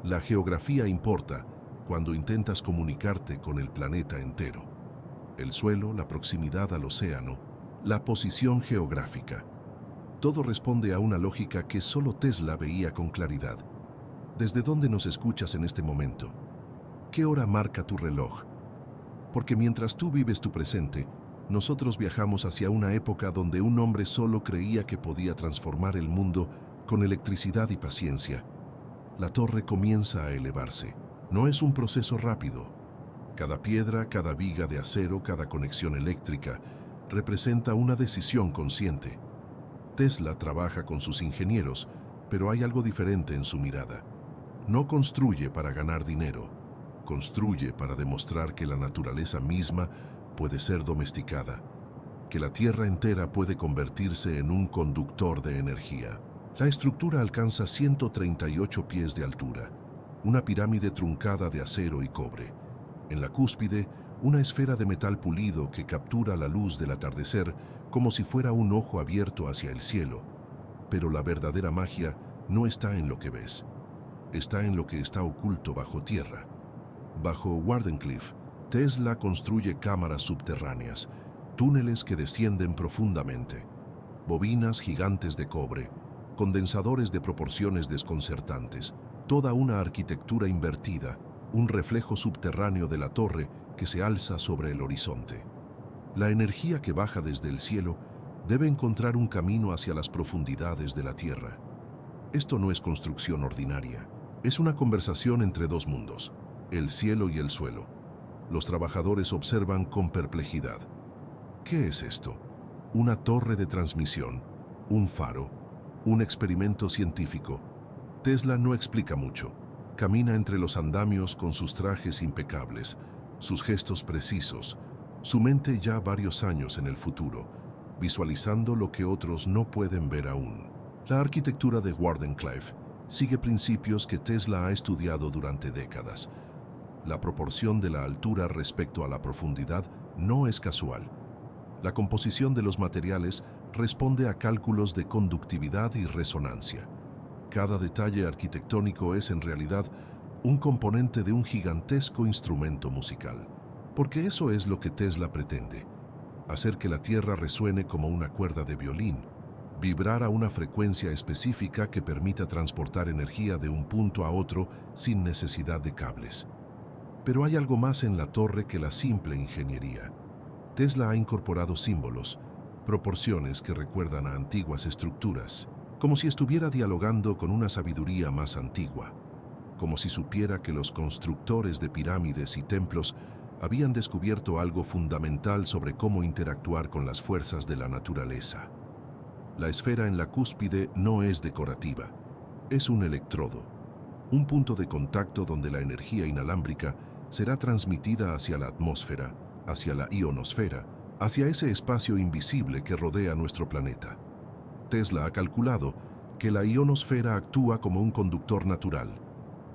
La geografía importa cuando intentas comunicarte con el planeta entero. El suelo, la proximidad al océano, la posición geográfica. Todo responde a una lógica que solo Tesla veía con claridad. ¿Desde dónde nos escuchas en este momento? ¿Qué hora marca tu reloj? Porque mientras tú vives tu presente, nosotros viajamos hacia una época donde un hombre solo creía que podía transformar el mundo con electricidad y paciencia. La torre comienza a elevarse. No es un proceso rápido. Cada piedra, cada viga de acero, cada conexión eléctrica representa una decisión consciente. Tesla trabaja con sus ingenieros, pero hay algo diferente en su mirada. No construye para ganar dinero, construye para demostrar que la naturaleza misma puede ser domesticada, que la Tierra entera puede convertirse en un conductor de energía. La estructura alcanza 138 pies de altura, una pirámide truncada de acero y cobre. En la cúspide, una esfera de metal pulido que captura la luz del atardecer como si fuera un ojo abierto hacia el cielo. Pero la verdadera magia no está en lo que ves, está en lo que está oculto bajo tierra. Bajo Wardenclyffe, Tesla construye cámaras subterráneas, túneles que descienden profundamente, bobinas gigantes de cobre, condensadores de proporciones desconcertantes, toda una arquitectura invertida, un reflejo subterráneo de la torre que se alza sobre el horizonte. La energía que baja desde el cielo debe encontrar un camino hacia las profundidades de la Tierra. Esto no es construcción ordinaria, es una conversación entre dos mundos, el cielo y el suelo. Los trabajadores observan con perplejidad. ¿Qué es esto? ¿Una torre de transmisión? ¿Un faro? ¿Un experimento científico? Tesla no explica mucho. Camina entre los andamios con sus trajes impecables, sus gestos precisos, Su mente ya varios años en el futuro, visualizando lo que otros no pueden ver aún. La arquitectura de Wardenclyffe sigue principios que Tesla ha estudiado durante décadas. La proporción de la altura respecto a la profundidad no es casual. La composición de los materiales responde a cálculos de conductividad y resonancia. Cada detalle arquitectónico es en realidad un componente de un gigantesco instrumento musical. Porque eso es lo que Tesla pretende: hacer que la Tierra resuene como una cuerda de violín, vibrar a una frecuencia específica que permita transportar energía de un punto a otro sin necesidad de cables. Pero hay algo más en la torre que la simple ingeniería. Tesla ha incorporado símbolos, proporciones que recuerdan a antiguas estructuras, como si estuviera dialogando con una sabiduría más antigua, como si supiera que los constructores de pirámides y templos habían descubierto algo fundamental sobre cómo interactuar con las fuerzas de la naturaleza. La esfera en la cúspide no es decorativa, es un electrodo, un punto de contacto donde la energía inalámbrica será transmitida hacia la atmósfera, hacia la ionosfera, hacia ese espacio invisible que rodea nuestro planeta. Tesla ha calculado que la ionosfera actúa como un conductor natural.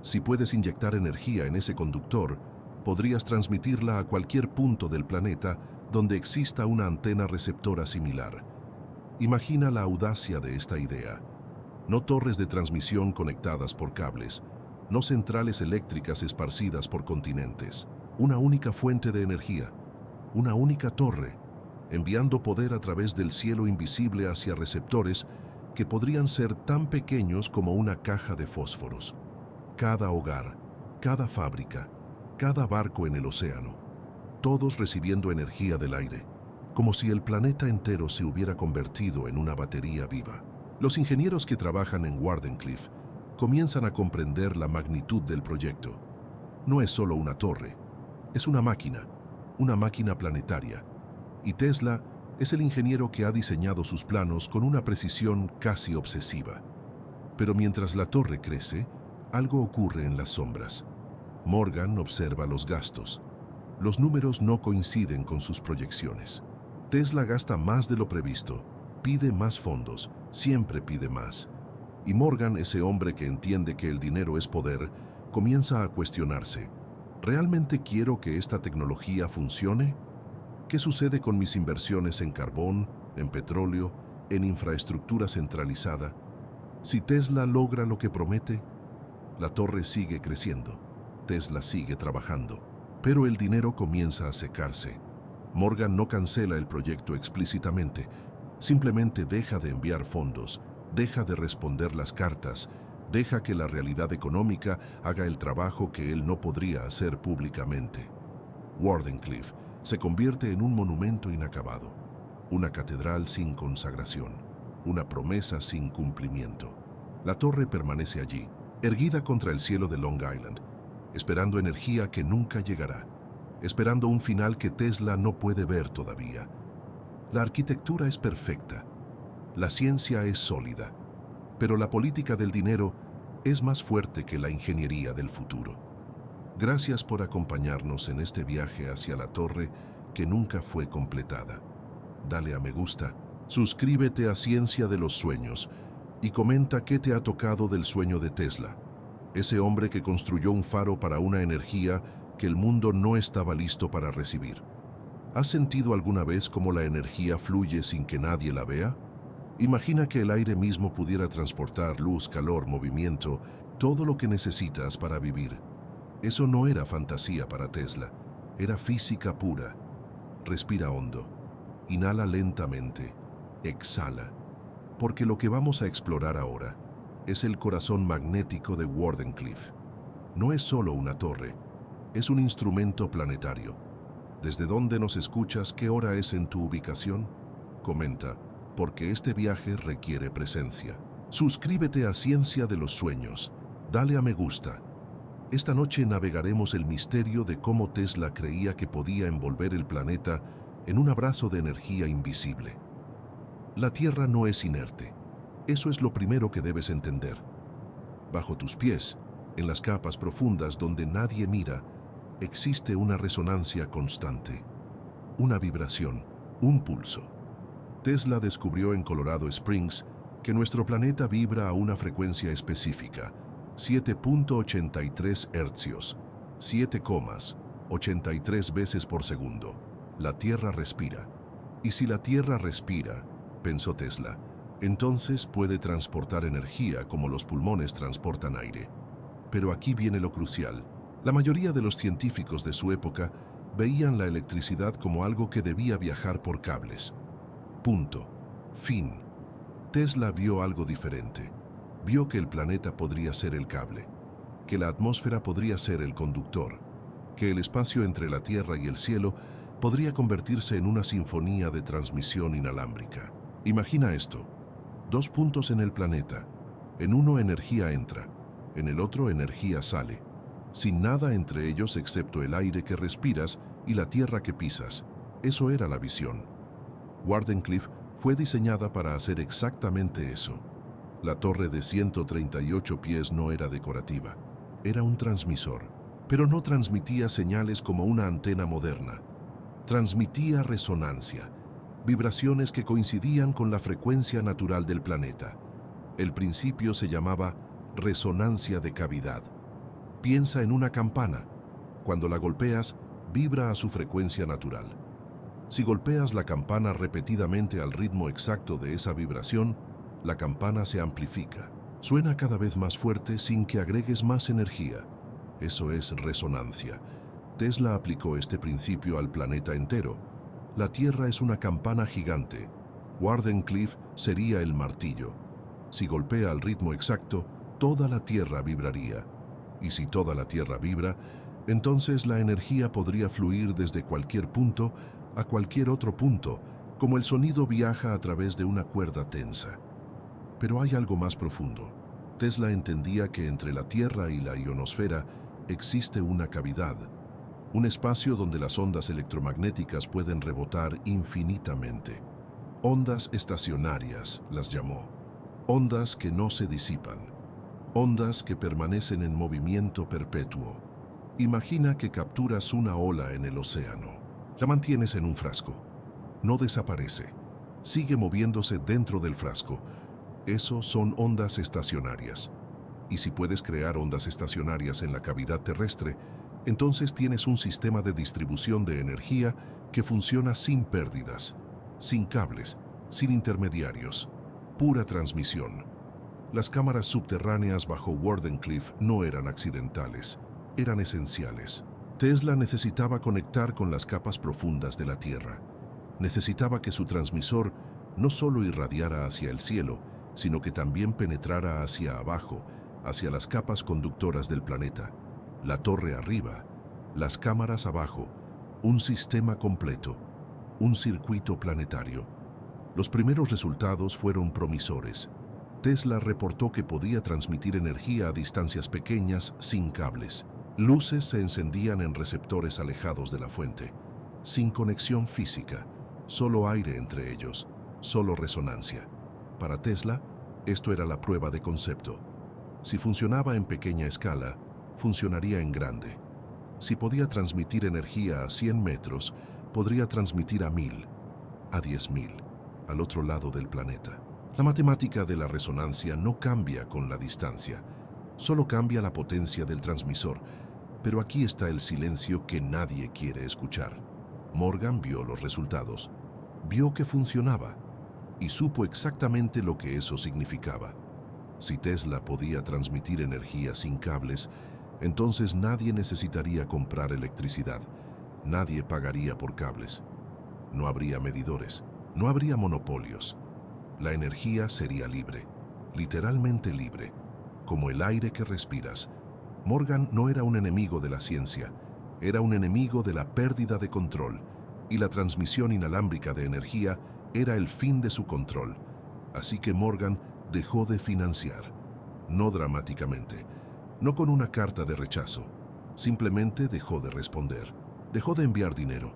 Si puedes inyectar energía en ese conductor, podrías transmitirla a cualquier punto del planeta donde exista una antena receptora similar. Imagina la audacia de esta idea. No torres de transmisión conectadas por cables, no centrales eléctricas esparcidas por continentes. Una única fuente de energía, una única torre, enviando poder a través del cielo invisible hacia receptores que podrían ser tan pequeños como una caja de fósforos. Cada hogar, cada fábrica, cada barco en el océano, todos recibiendo energía del aire, como si el planeta entero se hubiera convertido en una batería viva. Los ingenieros que trabajan en Wardenclyffe comienzan a comprender la magnitud del proyecto. No es solo una torre, es una máquina planetaria. Y Tesla es el ingeniero que ha diseñado sus planos con una precisión casi obsesiva. Pero mientras la torre crece, algo ocurre en las sombras. Morgan observa los gastos. Los números no coinciden con sus proyecciones. Tesla gasta más de lo previsto, pide más fondos, siempre pide más. Y Morgan, ese hombre que entiende que el dinero es poder, comienza a cuestionarse: ¿realmente quiero que esta tecnología funcione? ¿Qué sucede con mis inversiones en carbón, en petróleo, en infraestructura centralizada? Si Tesla logra lo que promete, la torre sigue creciendo, Tesla sigue trabajando, pero el dinero comienza a secarse. Morgan no cancela el proyecto explícitamente, simplemente deja de enviar fondos, deja de responder las cartas, deja que la realidad económica haga el trabajo que él no podría hacer públicamente. Wardenclyffe se convierte en un monumento inacabado, una catedral sin consagración, una promesa sin cumplimiento. La torre permanece allí, erguida contra el cielo de Long Island, esperando energía que nunca llegará, esperando un final que Tesla no puede ver todavía. La arquitectura es perfecta, la ciencia es sólida, pero la política del dinero es más fuerte que la ingeniería del futuro. Gracias por acompañarnos en este viaje hacia la torre que nunca fue completada. Dale a me gusta, suscríbete a Ciencia de los Sueños y comenta qué te ha tocado del sueño de Tesla, ese hombre que construyó un faro para una energía que el mundo no estaba listo para recibir. ¿Has sentido alguna vez cómo la energía fluye sin que nadie la vea? Imagina que el aire mismo pudiera transportar luz, calor, movimiento, todo lo que necesitas para vivir. Eso no era fantasía para Tesla, era física pura. Respira hondo, inhala lentamente, exhala, porque lo que vamos a explorar ahora es el corazón magnético de Wardenclyffe. No es solo una torre, es un instrumento planetario. ¿Desde dónde nos escuchas? ¿Qué hora es en tu ubicación? Comenta, porque este viaje requiere presencia. Suscríbete a Ciencia de los Sueños, dale a me gusta. Esta noche navegaremos el misterio de cómo Tesla creía que podía envolver el planeta en un abrazo de energía invisible. La Tierra no es inerte. Eso es lo primero que debes entender. Bajo tus pies, en las capas profundas donde nadie mira, existe una resonancia constante. una vibración, un pulso. Tesla descubrió en Colorado Springs que nuestro planeta vibra a una frecuencia específica, 7.83 hercios, 7,83 veces por segundo. La Tierra respira. Y si la Tierra respira, pensó Tesla, entonces puede transportar energía como los pulmones transportan aire. Pero aquí viene lo crucial. La mayoría de los científicos de su época veían la electricidad como algo que debía viajar por cables. Punto. Fin. Tesla vio algo diferente. Vio que el planeta podría ser el cable, que la atmósfera podría ser el conductor, que el espacio entre la Tierra y el cielo podría convertirse en una sinfonía de transmisión inalámbrica. Imagina esto: 2 puntos en el planeta. En uno energía entra, en el otro energía sale, sin nada entre ellos excepto el aire que respiras y la tierra que pisas. Eso era la visión. Wardenclyffe fue diseñada para hacer exactamente eso. La torre de 138 pies no era decorativa, era un transmisor, pero no transmitía señales como una antena moderna. Transmitía resonancia, vibraciones que coincidían con la frecuencia natural del planeta. El principio se llamaba resonancia de cavidad. Piensa en una campana. Cuando la golpeas, vibra a su frecuencia natural. Si golpeas la campana repetidamente al ritmo exacto de esa vibración, la campana se amplifica. Suena cada vez más fuerte sin que agregues más energía. Eso es resonancia. Tesla aplicó este principio al planeta entero. La Tierra es una campana gigante. Wardenclyffe sería el martillo. Si golpea al ritmo exacto, toda la Tierra vibraría. Y si toda la Tierra vibra, entonces la energía podría fluir desde cualquier punto a cualquier otro punto, como el sonido viaja a través de una cuerda tensa. Pero hay algo más profundo. Tesla entendía que entre la Tierra y la ionosfera existe una cavidad, un espacio donde las ondas electromagnéticas pueden rebotar infinitamente. Ondas estacionarias las llamó. Ondas que no se disipan. Ondas que permanecen en movimiento perpetuo. Imagina que capturas una ola en el océano. La mantienes en un frasco. No desaparece. Sigue moviéndose dentro del frasco. Eso son ondas estacionarias. Y si puedes crear ondas estacionarias en la cavidad terrestre, entonces tienes un sistema de distribución de energía que funciona sin pérdidas, sin cables, sin intermediarios, pura transmisión. Las cámaras subterráneas bajo Wardenclyffe no eran accidentales, eran esenciales. Tesla necesitaba conectar con las capas profundas de la Tierra. Necesitaba que su transmisor no solo irradiara hacia el cielo, sino que también penetrara hacia abajo, hacia las capas conductoras del planeta. La torre arriba, las cámaras abajo, un sistema completo, un circuito planetario. Los primeros resultados fueron promisores. Tesla reportó que podía transmitir energía a distancias pequeñas sin cables. Luces se encendían en receptores alejados de la fuente, sin conexión física, solo aire entre ellos, solo resonancia. Para Tesla, esto era la prueba de concepto. Si funcionaba en pequeña escala, funcionaría en grande. Si podía transmitir energía a 100 metros, podría transmitir a 1000, a 10.000, al otro lado del planeta. La matemática de la resonancia no cambia con la distancia, solo cambia la potencia del transmisor. Pero aquí está el silencio que nadie quiere escuchar. Morgan vio los resultados, vio que funcionaba y supo exactamente lo que eso significaba. Si Tesla podía transmitir energía sin cables, entonces nadie necesitaría comprar electricidad, nadie pagaría por cables. No habría medidores, no habría monopolios. La energía sería libre, literalmente libre, como el aire que respiras. Morgan no era un enemigo de la ciencia, era un enemigo de la pérdida de control, y la transmisión inalámbrica de energía era el fin de su control. Así que Morgan dejó de financiar, no dramáticamente, no con una carta de rechazo, simplemente dejó de responder, dejó de enviar dinero,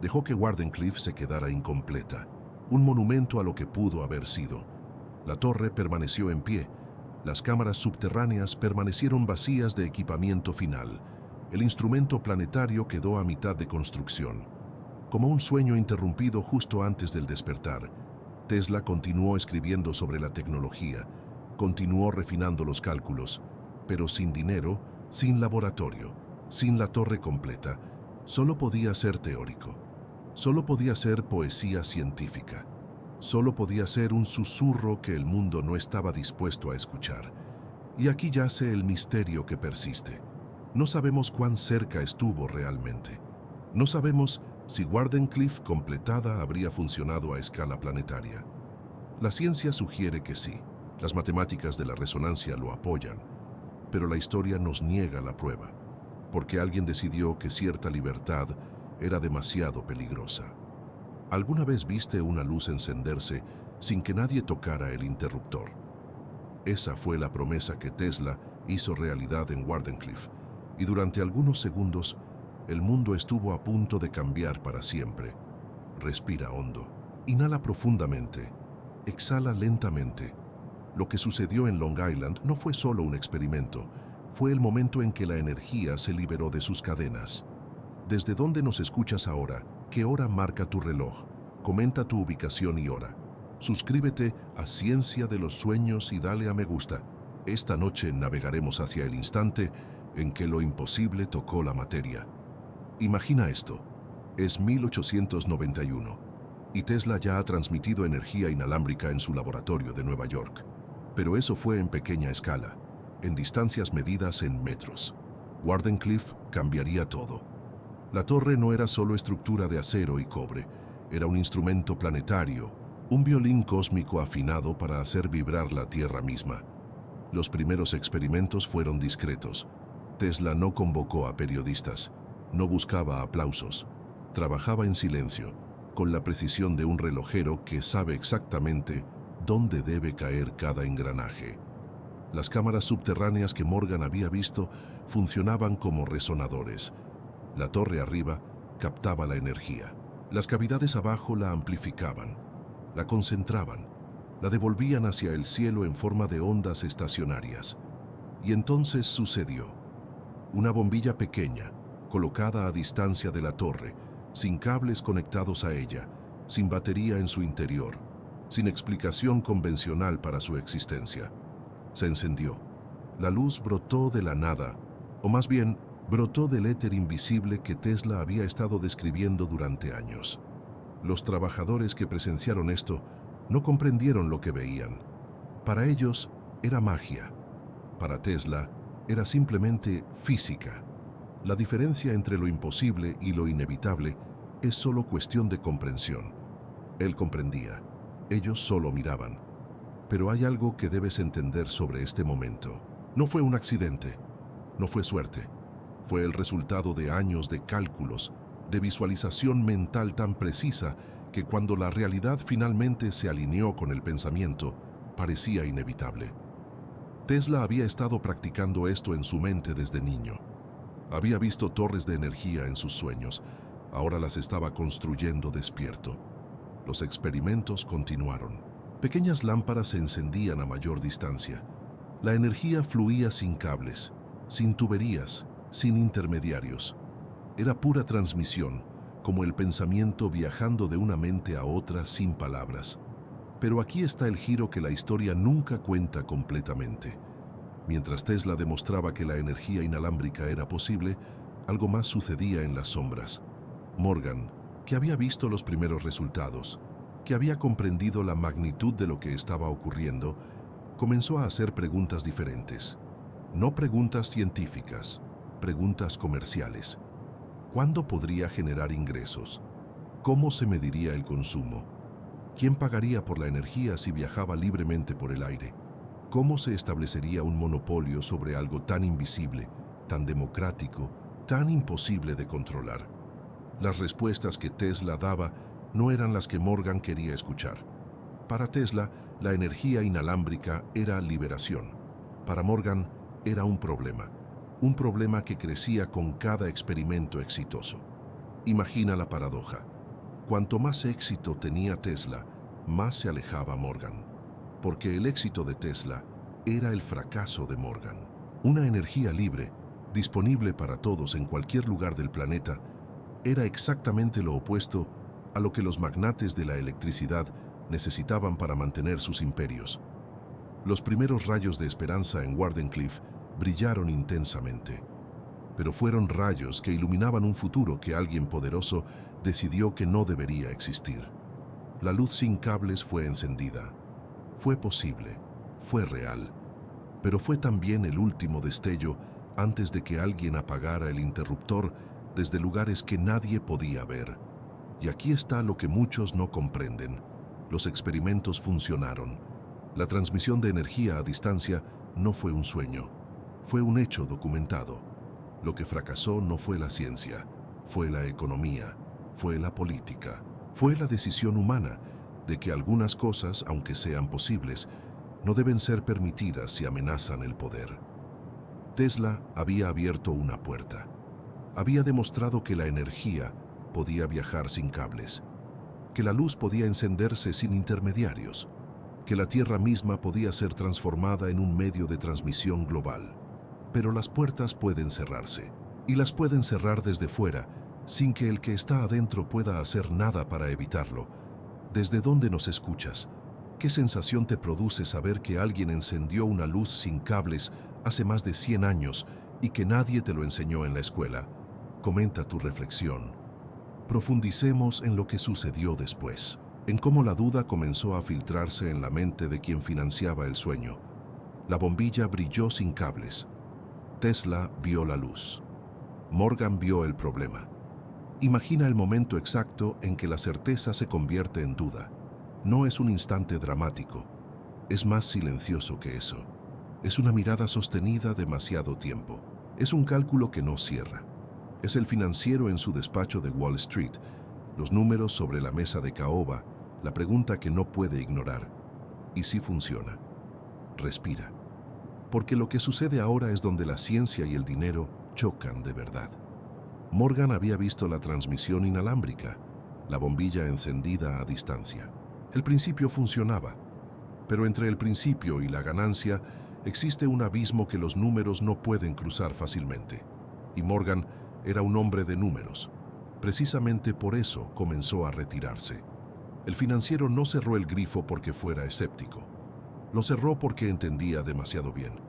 dejó que Wardenclyffe se quedara incompleta, un monumento a lo que pudo haber sido. La torre permaneció en pie, las cámaras subterráneas permanecieron vacías de equipamiento final, el instrumento planetario quedó a mitad de construcción. Como un sueño interrumpido justo antes del despertar, Tesla continuó escribiendo sobre la tecnología, continuó refinando los cálculos, pero sin dinero, sin laboratorio, sin la torre completa, solo podía ser teórico, solo podía ser poesía científica, solo podía ser un susurro que el mundo no estaba dispuesto a escuchar. Y aquí yace el misterio que persiste. No sabemos cuán cerca estuvo realmente. No sabemos si Wardenclyffe completada habría funcionado a escala planetaria. La ciencia sugiere que sí, las matemáticas de la resonancia lo apoyan, pero la historia nos niega la prueba, porque alguien decidió que cierta libertad era demasiado peligrosa. ¿Alguna vez viste una luz encenderse sin que nadie tocara el interruptor? Esa fue la promesa que Tesla hizo realidad en Wardenclyffe, y durante algunos segundos el mundo estuvo a punto de cambiar para siempre. Respira hondo, inhala profundamente, exhala lentamente. Lo que sucedió en Long Island no fue solo un experimento, fue el momento en que la energía se liberó de sus cadenas. ¿Desde dónde nos escuchas ahora? ¿Qué hora marca tu reloj? Comenta tu ubicación y hora. Suscríbete a Ciencia de los Sueños y dale a me gusta. Esta noche navegaremos hacia el instante en que lo imposible tocó la materia. Imagina esto. Es 1891 y Tesla ya ha transmitido energía inalámbrica en su laboratorio de Nueva York. Pero eso fue en pequeña escala, en distancias medidas en metros. Wardenclyffe cambiaría todo. La torre no era solo estructura de acero y cobre, era un instrumento planetario, un violín cósmico afinado para hacer vibrar la Tierra misma. Los primeros experimentos fueron discretos. Tesla no convocó a periodistas, no buscaba aplausos, trabajaba en silencio, con la precisión de un relojero que sabe exactamente dónde debe caer cada engranaje. Las cámaras subterráneas que Morgan había visto funcionaban como resonadores. La torre arriba captaba la energía. Las cavidades abajo la amplificaban, la concentraban, la devolvían hacia el cielo en forma de ondas estacionarias. Y entonces sucedió. Una bombilla pequeña, colocada a distancia de la torre, sin cables conectados a ella, sin batería en su interior, sin explicación convencional para su existencia. Se encendió. La luz brotó de la nada, o más bien, brotó del éter invisible que Tesla había estado describiendo durante años. Los trabajadores que presenciaron esto no comprendieron lo que veían. Para ellos era magia. Para Tesla era simplemente física. La diferencia entre lo imposible y lo inevitable es solo cuestión de comprensión. Él comprendía. Ellos solo miraban. Pero hay algo que debes entender sobre este momento. No fue un accidente. No fue suerte. Fue el resultado de años de cálculos, de visualización mental tan precisa que cuando la realidad finalmente se alineó con el pensamiento, parecía inevitable. Tesla había estado practicando esto en su mente desde niño. Había visto torres de energía en sus sueños. Ahora las estaba construyendo despierto. Los experimentos continuaron. Pequeñas lámparas se encendían a mayor distancia. La energía fluía sin cables, sin tuberías, sin intermediarios. Era pura transmisión, como el pensamiento viajando de una mente a otra sin palabras. Pero aquí está el giro que la historia nunca cuenta completamente. Mientras Tesla demostraba que la energía inalámbrica era posible, algo más sucedía en las sombras. Morgan, que había visto los primeros resultados, que había comprendido la magnitud de lo que estaba ocurriendo, comenzó a hacer preguntas diferentes. No preguntas científicas, preguntas comerciales. ¿Cuándo podría generar ingresos? ¿Cómo se mediría el consumo? ¿Quién pagaría por la energía si viajaba libremente por el aire? ¿Cómo se establecería un monopolio sobre algo tan invisible, tan democrático, tan imposible de controlar? Las respuestas que Tesla daba no eran las que Morgan quería escuchar. Para Tesla, la energía inalámbrica era liberación. Para Morgan, era un problema que crecía con cada experimento exitoso. Imagina la paradoja. Cuanto más éxito tenía Tesla, más se alejaba Morgan, porque el éxito de Tesla era el fracaso de Morgan. Una energía libre, disponible para todos en cualquier lugar del planeta, Era exactamente lo opuesto a lo que los magnates de la electricidad necesitaban para mantener sus imperios. Los primeros rayos de esperanza en Wardenclyffe brillaron intensamente, pero fueron rayos que iluminaban un futuro que alguien poderoso decidió que no debería existir. La luz sin cables fue encendida. Fue posible, fue real, pero fue también el último destello antes de que alguien apagara el interruptor desde lugares que nadie podía ver. Y aquí está lo que muchos no comprenden. Los experimentos funcionaron. La transmisión de energía a distancia no fue un sueño, fue un hecho documentado. Lo que fracasó no fue la ciencia, fue la economía, fue la política, fue la decisión humana de que algunas cosas, aunque sean posibles, no deben ser permitidas si amenazan el poder. Tesla había abierto una puerta. Había demostrado que la energía podía viajar sin cables, que la luz podía encenderse sin intermediarios, que la Tierra misma podía ser transformada en un medio de transmisión global. Pero las puertas pueden cerrarse, y las pueden cerrar desde fuera, sin que el que está adentro pueda hacer nada para evitarlo. ¿Desde dónde nos escuchas? ¿Qué sensación te produce saber que alguien encendió una luz sin cables hace más de 100 años y que nadie te lo enseñó en la escuela? Comenta tu reflexión. Profundicemos en lo que sucedió después, en cómo la duda comenzó a filtrarse en la mente de quien financiaba el sueño. La bombilla brilló sin cables. Tesla vio la luz. Morgan vio el problema. Imagina el momento exacto en que la certeza se convierte en duda. No es un instante dramático, es más silencioso que eso. Es una mirada sostenida demasiado tiempo. Es un cálculo que no cierra. Es el financiero en su despacho de Wall Street, los números sobre la mesa de caoba, la pregunta que no puede ignorar. ¿Y si funciona? Respira. Porque lo que sucede ahora es donde la ciencia y el dinero chocan de verdad. Morgan había visto la transmisión inalámbrica, la bombilla encendida a distancia. El principio funcionaba, pero entre el principio y la ganancia existe un abismo que los números no pueden cruzar fácilmente. Y Morgan era un hombre de números. Precisamente por eso comenzó a retirarse. El financiero no cerró el grifo porque fuera escéptico. Lo cerró porque entendía demasiado bien.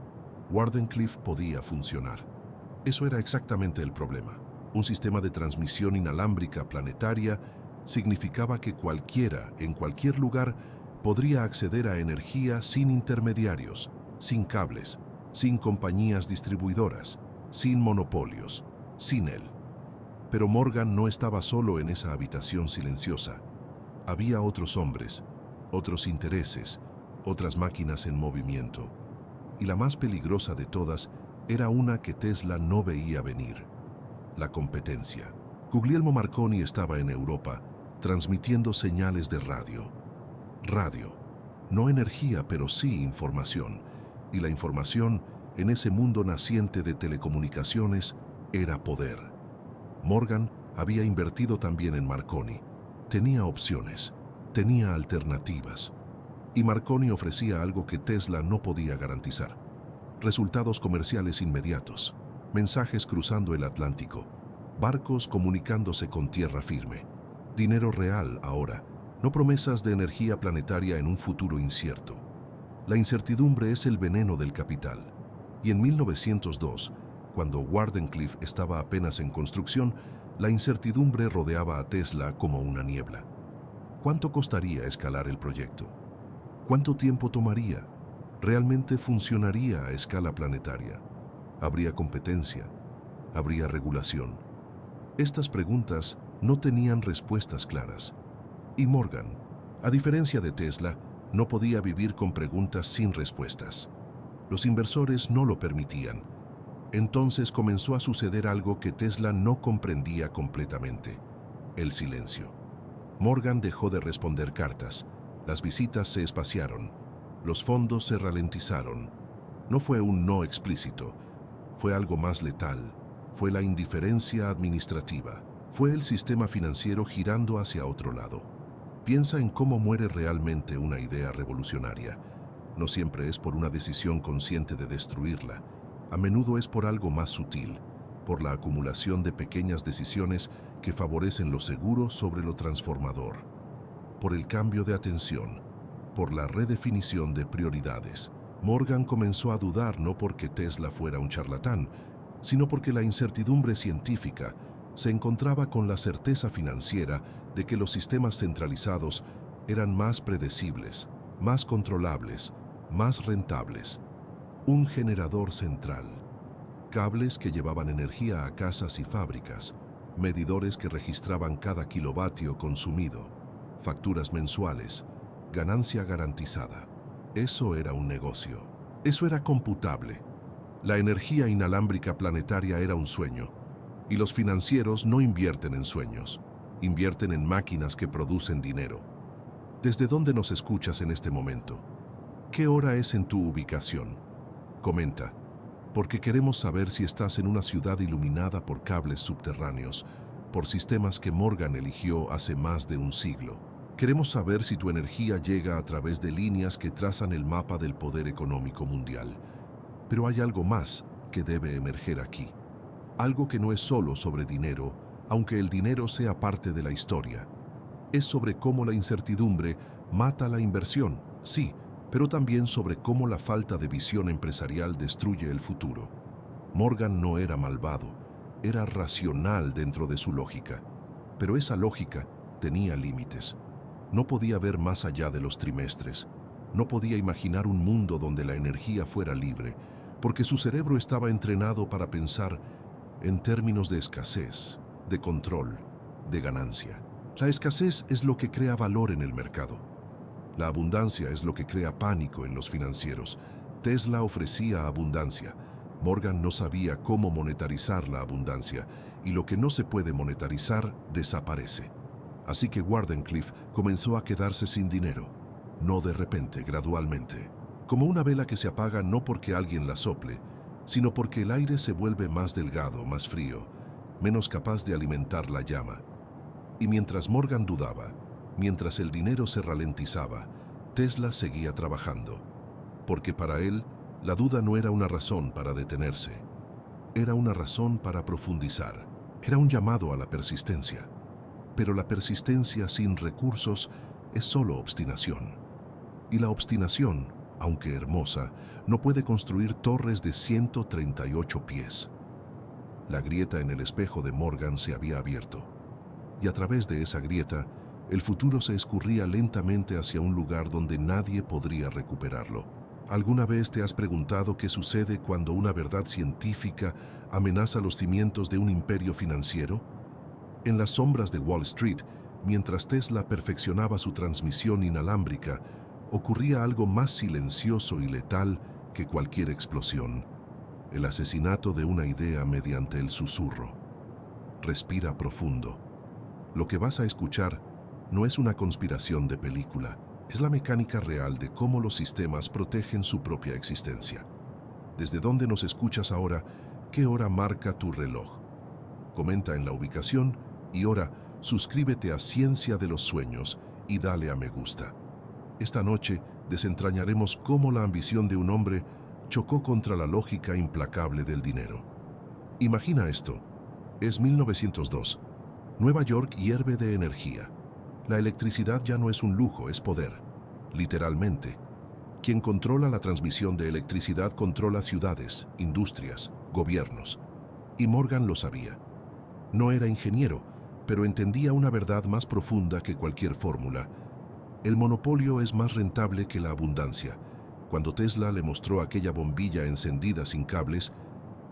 Wardenclyffe podía funcionar. Eso era exactamente el problema. Un sistema de transmisión inalámbrica planetaria significaba que cualquiera, en cualquier lugar, podría acceder a energía sin intermediarios, sin cables, sin compañías distribuidoras, sin monopolios, sin él. Pero Morgan no estaba solo en esa habitación silenciosa. Había otros hombres, otros intereses, otras máquinas en movimiento. Y la más peligrosa de todas era una que Tesla no veía venir: la competencia. Guglielmo Marconi estaba en Europa, transmitiendo señales de radio. Radio. No energía, pero sí información. Y la información, en ese mundo naciente de telecomunicaciones, era poder. Morgan había invertido también en Marconi. Tenía opciones, tenía alternativas. Y Marconi ofrecía algo que Tesla no podía garantizar: resultados comerciales inmediatos, mensajes cruzando el Atlántico, barcos comunicándose con tierra firme, dinero real ahora, no promesas de energía planetaria en un futuro incierto. La incertidumbre es el veneno del capital. Y en 1902, cuando Wardenclyffe estaba apenas en construcción, la incertidumbre rodeaba a Tesla como una niebla. ¿Cuánto costaría escalar el proyecto? ¿Cuánto tiempo tomaría? ¿Realmente funcionaría a escala planetaria? ¿Habría competencia? ¿Habría regulación? Estas preguntas no tenían respuestas claras. Y Morgan, a diferencia de Tesla, no podía vivir con preguntas sin respuestas. Los inversores no lo permitían. Entonces comenzó a suceder algo que Tesla no comprendía completamente: el silencio. Morgan dejó de responder cartas, las visitas se espaciaron, los fondos se ralentizaron. No fue un no explícito, fue algo más letal, fue la indiferencia administrativa, fue el sistema financiero girando hacia otro lado. Piensa en cómo muere realmente una idea revolucionaria. No siempre es por una decisión consciente de destruirla. A menudo es por algo más sutil, por la acumulación de pequeñas decisiones que favorecen lo seguro sobre lo transformador, por el cambio de atención, por la redefinición de prioridades. Morgan comenzó a dudar no porque Tesla fuera un charlatán, sino porque la incertidumbre científica se encontraba con la certeza financiera de que los sistemas centralizados eran más predecibles, más controlables, más rentables. Un generador central, cables que llevaban energía a casas y fábricas, medidores que registraban cada kilovatio consumido, facturas mensuales, ganancia garantizada. Eso era un negocio. Eso era computable. La energía inalámbrica planetaria era un sueño, y los financieros no invierten en sueños, invierten en máquinas que producen dinero. ¿Desde dónde nos escuchas en este momento? ¿Qué hora es en tu ubicación? Comenta, porque queremos saber si estás en una ciudad iluminada por cables subterráneos, por sistemas que Morgan eligió hace más de un siglo. Queremos saber si tu energía llega a través de líneas que trazan el mapa del poder económico mundial. Pero hay algo más que debe emerger aquí. Algo que no es solo sobre dinero, aunque el dinero sea parte de la historia. Es sobre cómo la incertidumbre mata la inversión, sí, pero también sobre cómo la falta de visión empresarial destruye el futuro. Morgan no era malvado, era racional dentro de su lógica, pero esa lógica tenía límites. No podía ver más allá de los trimestres, no podía imaginar un mundo donde la energía fuera libre, porque su cerebro estaba entrenado para pensar en términos de escasez, de control, de ganancia. La escasez es lo que crea valor en el mercado. La abundancia es lo que crea pánico en los financieros. Tesla ofrecía abundancia. Morgan no sabía cómo monetarizar la abundancia, y lo que no se puede monetarizar desaparece. Así que Wardenclyffe comenzó a quedarse sin dinero. No de repente, gradualmente. Como una vela que se apaga no porque alguien la sople, sino porque el aire se vuelve más delgado, más frío, menos capaz de alimentar la llama. Y mientras Morgan dudaba, mientras el dinero se ralentizaba, Tesla seguía trabajando. Porque para él, la duda no era una razón para detenerse. Era una razón para profundizar. Era un llamado a la persistencia. Pero la persistencia sin recursos es solo obstinación. Y la obstinación, aunque hermosa, no puede construir torres de 138 pies. La grieta en el espejo de Morgan se había abierto. Y a través de esa grieta, el futuro se escurría lentamente hacia un lugar donde nadie podría recuperarlo. ¿Alguna vez te has preguntado qué sucede cuando una verdad científica amenaza los cimientos de un imperio financiero? En las sombras de Wall Street, mientras Tesla perfeccionaba su transmisión inalámbrica, ocurría algo más silencioso y letal que cualquier explosión: el asesinato de una idea mediante el susurro. Respira profundo. Lo que vas a escuchar no es una conspiración de película, es la mecánica real de cómo los sistemas protegen su propia existencia. ¿Desde dónde nos escuchas ahora? ¿Qué hora marca tu reloj? Comenta en la ubicación y ahora suscríbete a Ciencia de los Sueños y dale a me gusta. Esta noche desentrañaremos cómo la ambición de un hombre chocó contra la lógica implacable del dinero. Imagina esto. Es 1902. Nueva York hierve de energía. La electricidad ya no es un lujo, es poder. Literalmente. Quien controla la transmisión de electricidad controla ciudades, industrias, gobiernos. Y Morgan lo sabía. No era ingeniero, pero entendía una verdad más profunda que cualquier fórmula. El monopolio es más rentable que la abundancia. Cuando Tesla le mostró aquella bombilla encendida sin cables,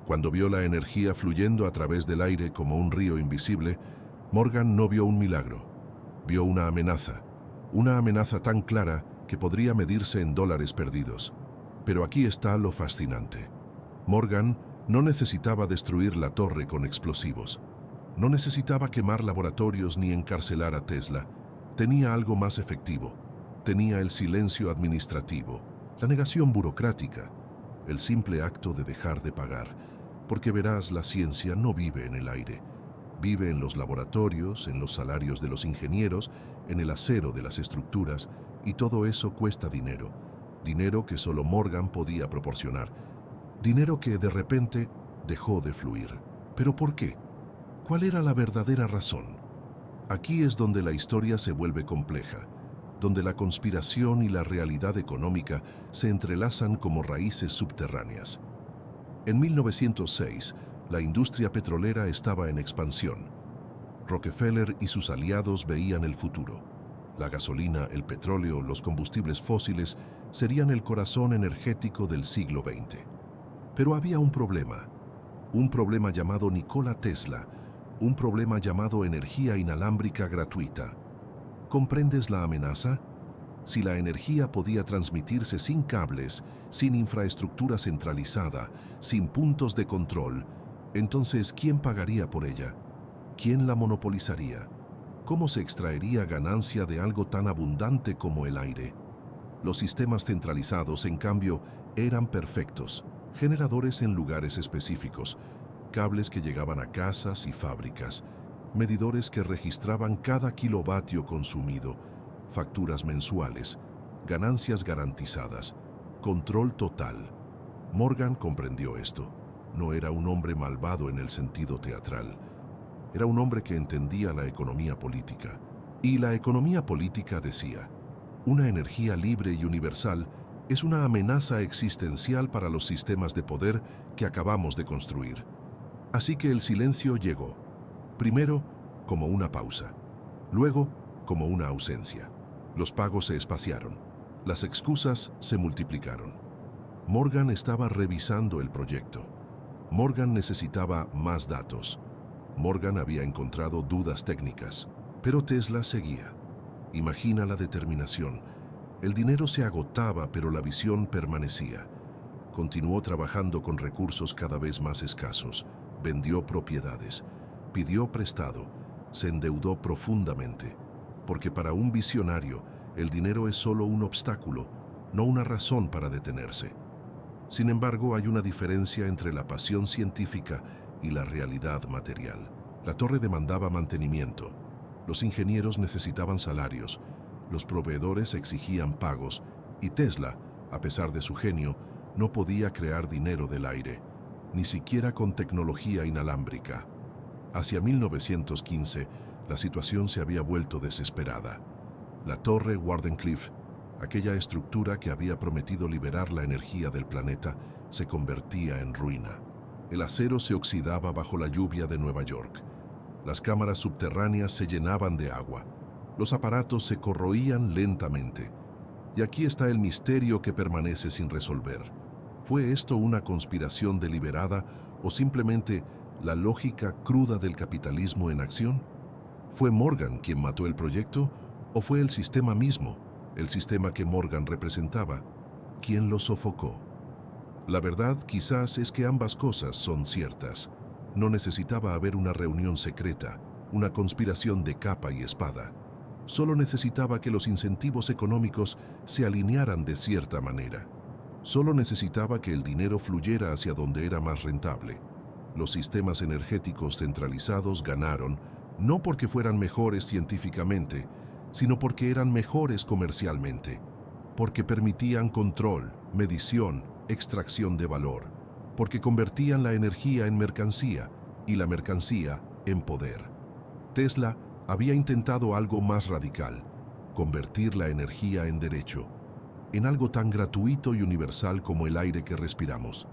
cuando vio la energía fluyendo a través del aire como un río invisible, Morgan no vio un milagro, vio una amenaza tan clara que podría medirse en dólares perdidos. Pero aquí está lo fascinante. Morgan no necesitaba destruir la torre con explosivos. No necesitaba quemar laboratorios ni encarcelar a Tesla. Tenía algo más efectivo. Tenía el silencio administrativo, la negación burocrática, el simple acto de dejar de pagar. Porque verás, la ciencia no vive en el aire. Vive en los laboratorios, en los salarios de los ingenieros, en el acero de las estructuras, y todo eso cuesta dinero. Dinero que solo Morgan podía proporcionar. Dinero que de repente dejó de fluir. ¿Pero por qué? ¿Cuál era la verdadera razón? Aquí es donde la historia se vuelve compleja, donde la conspiración y la realidad económica se entrelazan como raíces subterráneas. En 1906, la industria petrolera estaba en expansión. Rockefeller y sus aliados veían el futuro. La gasolina, el petróleo, los combustibles fósiles serían el corazón energético del siglo XX. Pero había un problema llamado Nikola Tesla, un problema llamado energía inalámbrica gratuita. ¿Comprendes la amenaza? Si la energía podía transmitirse sin cables, sin infraestructura centralizada, sin puntos de control, entonces ¿quién pagaría por ella? ¿Quién la monopolizaría? ¿Cómo se extraería ganancia de algo tan abundante como el aire? Los sistemas centralizados, en cambio, eran perfectos, generadores en lugares específicos, cables que llegaban a casas y fábricas, medidores que registraban cada kilovatio consumido, facturas mensuales, ganancias garantizadas, control total. Morgan comprendió esto. No era un hombre malvado en el sentido teatral. Era un hombre que entendía la economía política. Y la economía política decía, una energía libre y universal es una amenaza existencial para los sistemas de poder que acabamos de construir. Así que el silencio llegó. Primero, como una pausa. Luego, como una ausencia. Los pagos se espaciaron. Las excusas se multiplicaron. Morgan estaba revisando el proyecto. Morgan necesitaba más datos. Morgan había encontrado dudas técnicas, pero Tesla seguía. Imagina la determinación. El dinero se agotaba, pero la visión permanecía. Continuó trabajando con recursos cada vez más escasos. Vendió propiedades, pidió prestado, se endeudó profundamente. Porque para un visionario, el dinero es solo un obstáculo, no una razón para detenerse. Sin embargo, hay una diferencia entre la pasión científica y la realidad material. La torre demandaba mantenimiento. Los ingenieros necesitaban salarios. Los proveedores exigían pagos. Y Tesla, a pesar de su genio, no podía crear dinero del aire, ni siquiera con tecnología inalámbrica. Hacia 1915, la situación se había vuelto desesperada. La torre Wardenclyffe, aquella estructura que había prometido liberar la energía del planeta, se convertía en ruina. El acero se oxidaba bajo la lluvia de Nueva York. Las cámaras subterráneas se llenaban de agua. Los aparatos se corroían lentamente. Y aquí está el misterio que permanece sin resolver. ¿Fue esto una conspiración deliberada o simplemente la lógica cruda del capitalismo en acción? ¿Fue Morgan quien mató el proyecto o fue el sistema mismo, el sistema que Morgan representaba, quien lo sofocó? La verdad quizás es que ambas cosas son ciertas. No necesitaba haber una reunión secreta, una conspiración de capa y espada. Solo necesitaba que los incentivos económicos se alinearan de cierta manera. Solo necesitaba que el dinero fluyera hacia donde era más rentable. Los sistemas energéticos centralizados ganaron, no porque fueran mejores científicamente, sino porque eran mejores comercialmente, porque permitían control, medición, extracción de valor, porque convertían la energía en mercancía y la mercancía en poder. Tesla había intentado algo más radical, convertir la energía en derecho, en algo tan gratuito y universal como el aire que respiramos.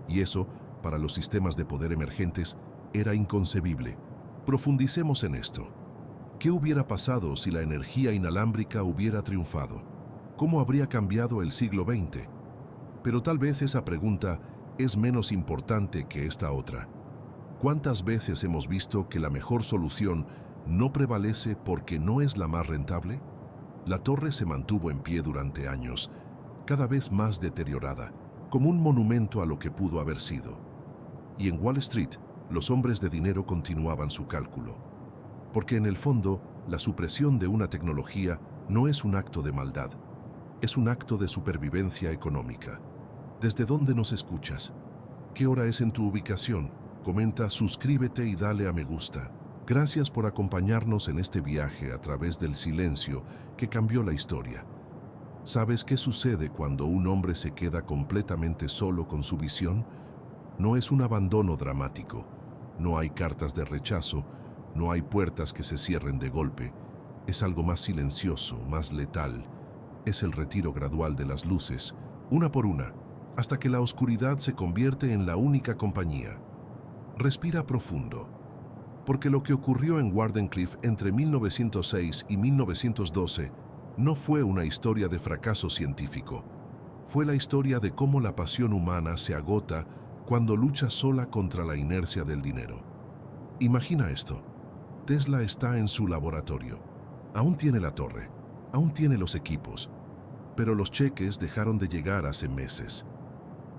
Y eso, para los sistemas de poder emergentes, era inconcebible. Profundicemos en esto. ¿Qué hubiera pasado si la energía inalámbrica hubiera triunfado? ¿Cómo habría cambiado el siglo XX? Pero tal vez esa pregunta es menos importante que esta otra. ¿Cuántas veces hemos visto que la mejor solución no prevalece porque no es la más rentable? La torre se mantuvo en pie durante años, cada vez más deteriorada, como un monumento a lo que pudo haber sido. Y en Wall Street, los hombres de dinero continuaban su cálculo. Porque en el fondo, la supresión de una tecnología no es un acto de maldad, es un acto de supervivencia económica. ¿Desde dónde nos escuchas? ¿Qué hora es en tu ubicación? Comenta, suscríbete y dale a me gusta. Gracias por acompañarnos en este viaje a través del silencio que cambió la historia. ¿Sabes qué sucede cuando un hombre se queda completamente solo con su visión? No es un abandono dramático, No hay cartas de rechazo, no hay puertas que se cierren de golpe. Es algo más silencioso, más letal. Es el retiro gradual de las luces, una por una, hasta que la oscuridad se convierte en la única compañía. Respira profundo, porque lo que ocurrió en Wardenclyffe entre 1906 y 1912 no fue una historia de fracaso científico. Fue la historia de cómo la pasión humana se agota cuando lucha sola contra la inercia del dinero. Imagina esto. Tesla está en su laboratorio. Aún tiene la torre, aún tiene los equipos, pero los cheques dejaron de llegar hace meses.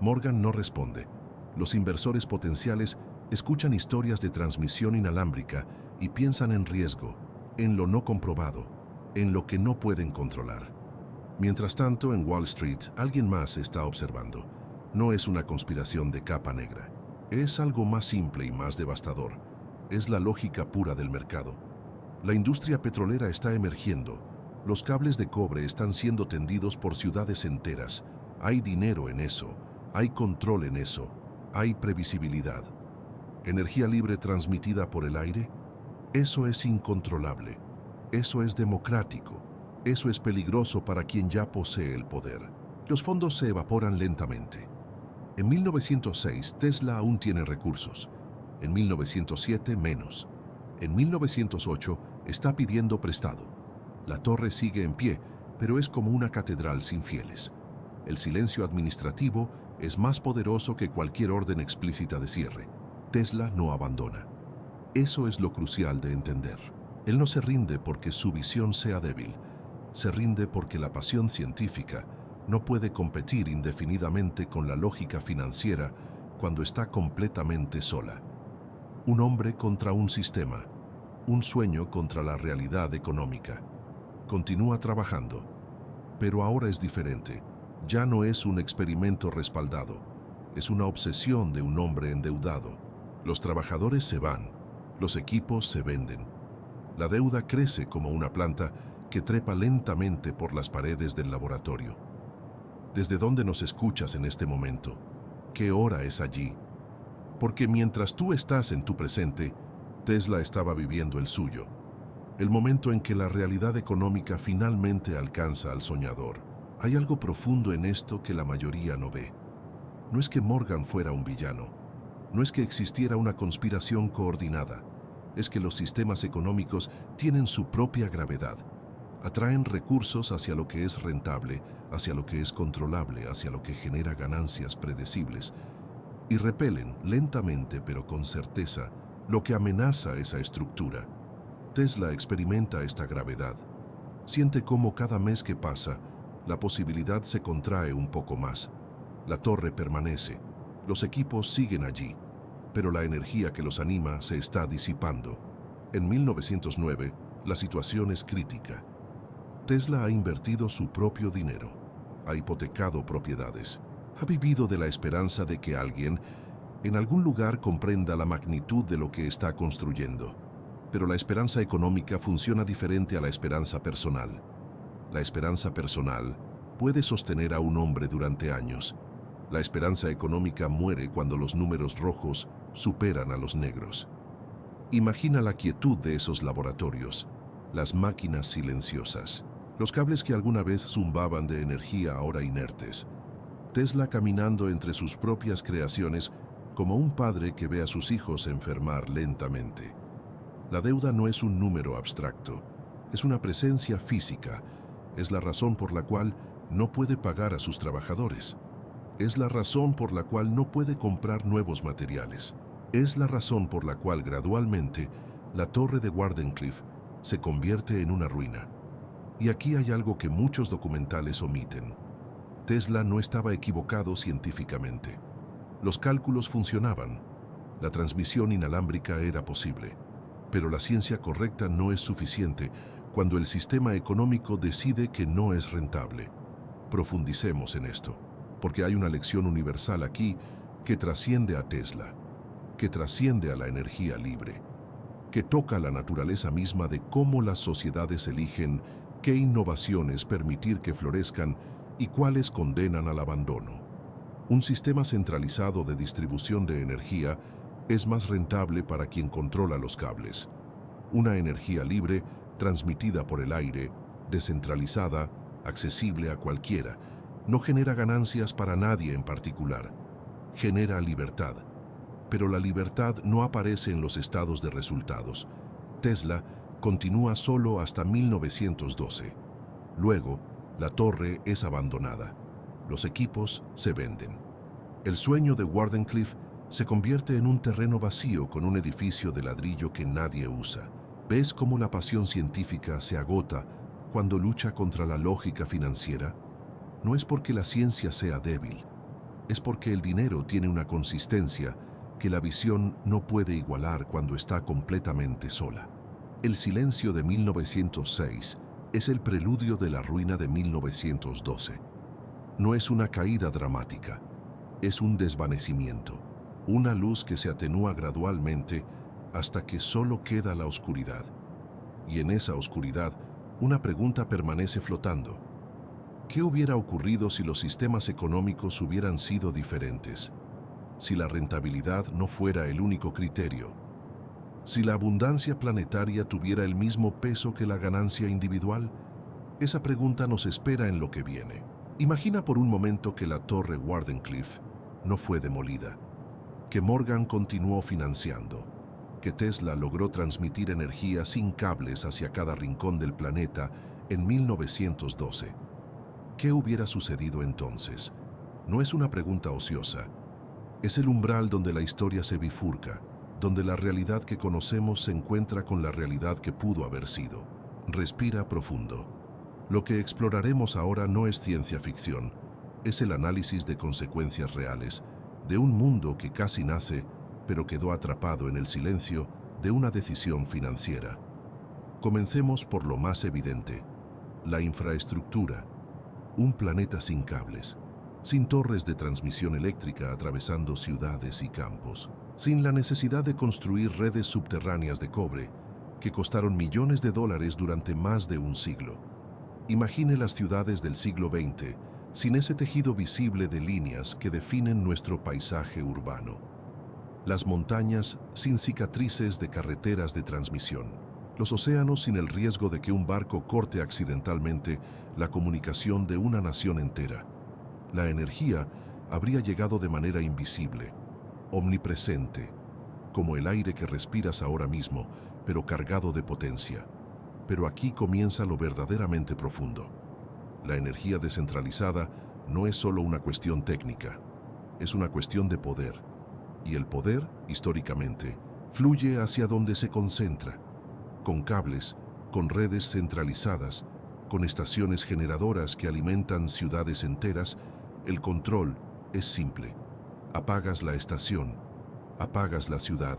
Morgan no responde. Los inversores potenciales escuchan historias de transmisión inalámbrica y piensan en riesgo, en lo no comprobado, en lo que no pueden controlar. Mientras tanto, en Wall Street, alguien más está observando. No es una conspiración de capa negra. Es algo más simple y más devastador. Es la lógica pura del mercado. La industria petrolera está emergiendo. Los cables de cobre están siendo tendidos por ciudades enteras. Hay dinero en eso. Hay control en eso. Hay previsibilidad. ¿Energía libre transmitida por el aire? Eso es incontrolable. Eso es democrático. Eso es peligroso para quien ya posee el poder. Los fondos se evaporan lentamente. En 1906, Tesla aún tiene recursos. En 1907, menos. En 1908, está pidiendo prestado. La torre sigue en pie, pero es como una catedral sin fieles. El silencio administrativo es más poderoso que cualquier orden explícita de cierre. Tesla no abandona. Eso es lo crucial de entender. Él no se rinde porque su visión sea débil. Se rinde porque la pasión científica no puede competir indefinidamente con la lógica financiera cuando está completamente sola. Un hombre contra un sistema, un sueño contra la realidad económica. Continúa trabajando, pero ahora es diferente. Ya no es un experimento respaldado, es una obsesión de un hombre endeudado. Los trabajadores se van, los equipos se venden. La deuda crece como una planta que trepa lentamente por las paredes del laboratorio. ¿Desde dónde nos escuchas en este momento? ¿Qué hora es allí? Porque mientras tú estás en tu presente, Tesla estaba viviendo el suyo. El momento en que la realidad económica finalmente alcanza al soñador. Hay algo profundo en esto que la mayoría no ve. No es que Morgan fuera un villano. No es que existiera una conspiración coordinada. Es que los sistemas económicos tienen su propia gravedad. Atraen recursos hacia lo que es rentable, hacia lo que es controlable, hacia lo que genera ganancias predecibles, y repelen lentamente pero con certeza lo que amenaza esa estructura. Tesla experimenta esta gravedad. Siente cómo cada mes que pasa, la posibilidad se contrae un poco más. La torre permanece, los equipos siguen allí, pero la energía que los anima se está disipando. En 1909, la situación es crítica. Tesla ha invertido su propio dinero, ha hipotecado propiedades, ha vivido de la esperanza de que alguien, en algún lugar, comprenda la magnitud de lo que está construyendo. Pero la esperanza económica funciona diferente a la esperanza personal. La esperanza personal puede sostener a un hombre durante años. La esperanza económica muere cuando los números rojos superan a los negros. Imagina la quietud de esos laboratorios, las máquinas silenciosas, los cables que alguna vez zumbaban de energía ahora inertes. Tesla caminando entre sus propias creaciones como un padre que ve a sus hijos enfermar lentamente. La deuda no es un número abstracto, es una presencia física. Es la razón por la cual no puede pagar a sus trabajadores. Es la razón por la cual no puede comprar nuevos materiales. Es la razón por la cual gradualmente la torre de Wardenclyffe se convierte en una ruina. Y aquí hay algo que muchos documentales omiten. Tesla no estaba equivocado científicamente. Los cálculos funcionaban. La transmisión inalámbrica era posible. Pero la ciencia correcta no es suficiente cuando el sistema económico decide que no es rentable. Profundicemos en esto, porque hay una lección universal aquí que trasciende a Tesla, que trasciende a la energía libre, que toca la naturaleza misma de cómo las sociedades eligen qué innovaciones permitir que florezcan y cuáles condenan al abandono. Un sistema centralizado de distribución de energía Es más rentable para quien controla los cables. Una energía libre, transmitida por el aire, descentralizada, accesible a cualquiera, no genera ganancias para nadie en particular. Genera libertad. Pero la libertad no aparece en los estados de resultados. Tesla continúa solo hasta 1912. Luego, la torre es abandonada. Los equipos se venden. El sueño de Wardenclyffe se convierte en un terreno vacío con un edificio de ladrillo que nadie usa. ¿Ves cómo la pasión científica se agota cuando lucha contra la lógica financiera? No es porque la ciencia sea débil, es porque el dinero tiene una consistencia que la visión no puede igualar cuando está completamente sola. El silencio de 1906 es el preludio de la ruina de 1912. No es una caída dramática, es un desvanecimiento, una luz que se atenúa gradualmente hasta que solo queda la oscuridad. Y en esa oscuridad, una pregunta permanece flotando. ¿Qué hubiera ocurrido si los sistemas económicos hubieran sido diferentes? Si la rentabilidad no fuera el único criterio. Si la abundancia planetaria tuviera el mismo peso que la ganancia individual. Esa pregunta nos espera en lo que viene. Imagina por un momento que la torre Wardenclyffe no fue demolida, que Morgan continuó financiando, que Tesla logró transmitir energía sin cables hacia cada rincón del planeta en 1912. ¿Qué hubiera sucedido entonces? No es una pregunta ociosa. Es el umbral donde la historia se bifurca, donde la realidad que conocemos se encuentra con la realidad que pudo haber sido. Respira profundo. Lo que exploraremos ahora no es ciencia ficción, es el análisis de consecuencias reales, de un mundo que casi nace, pero quedó atrapado en el silencio de una decisión financiera. Comencemos por lo más evidente, la infraestructura. Un planeta sin cables, sin torres de transmisión eléctrica atravesando ciudades y campos, sin la necesidad de construir redes subterráneas de cobre que costaron millones de dólares durante más de un siglo. Imagine las ciudades del siglo XX sin ese tejido visible de líneas que definen nuestro paisaje urbano. Las montañas sin cicatrices de carreteras de transmisión. Los océanos sin el riesgo de que un barco corte accidentalmente la comunicación de una nación entera. La energía habría llegado de manera invisible, omnipresente, como el aire que respiras ahora mismo, pero cargado de potencia. Pero aquí comienza lo verdaderamente profundo. La energía descentralizada no es solo una cuestión técnica, es una cuestión de poder. Y el poder, históricamente, fluye hacia donde se concentra, con cables, con redes centralizadas, con estaciones generadoras que alimentan ciudades enteras. El control es simple. Apagas la estación, apagas la ciudad,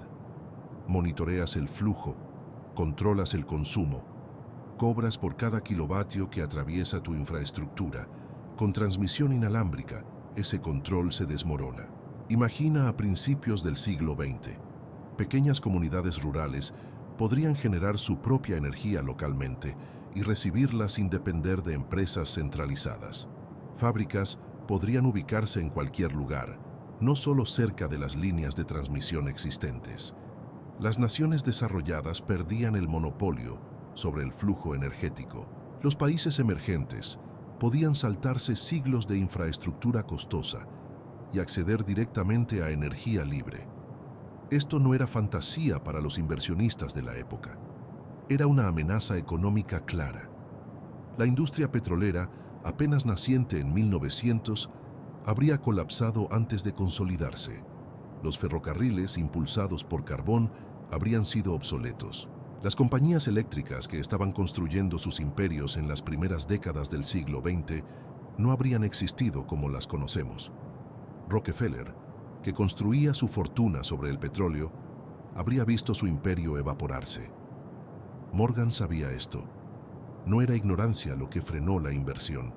monitoreas el flujo, controlas el consumo, cobras por cada kilovatio que atraviesa tu infraestructura. Con transmisión inalámbrica, ese control se desmorona. Imagina a principios del siglo XX. Pequeñas comunidades rurales podrían generar su propia energía localmente y recibirla sin depender de empresas centralizadas. Fábricas podrían ubicarse en cualquier lugar, no solo cerca de las líneas de transmisión existentes. Las naciones desarrolladas perdían el monopolio sobre el flujo energético. Los países emergentes podían saltarse siglos de infraestructura costosa y acceder directamente a energía libre. Esto no era fantasía para los inversionistas de la época. Era una amenaza económica clara. La industria petrolera, apenas naciente en 1900, habría colapsado antes de consolidarse. Los ferrocarriles, impulsados por carbón, habrían sido obsoletos. Las compañías eléctricas que estaban construyendo sus imperios en las primeras décadas del siglo XX no habrían existido como las conocemos. Rockefeller, que construía su fortuna sobre el petróleo, habría visto su imperio evaporarse. Morgan sabía esto. No era ignorancia lo que frenó la inversión,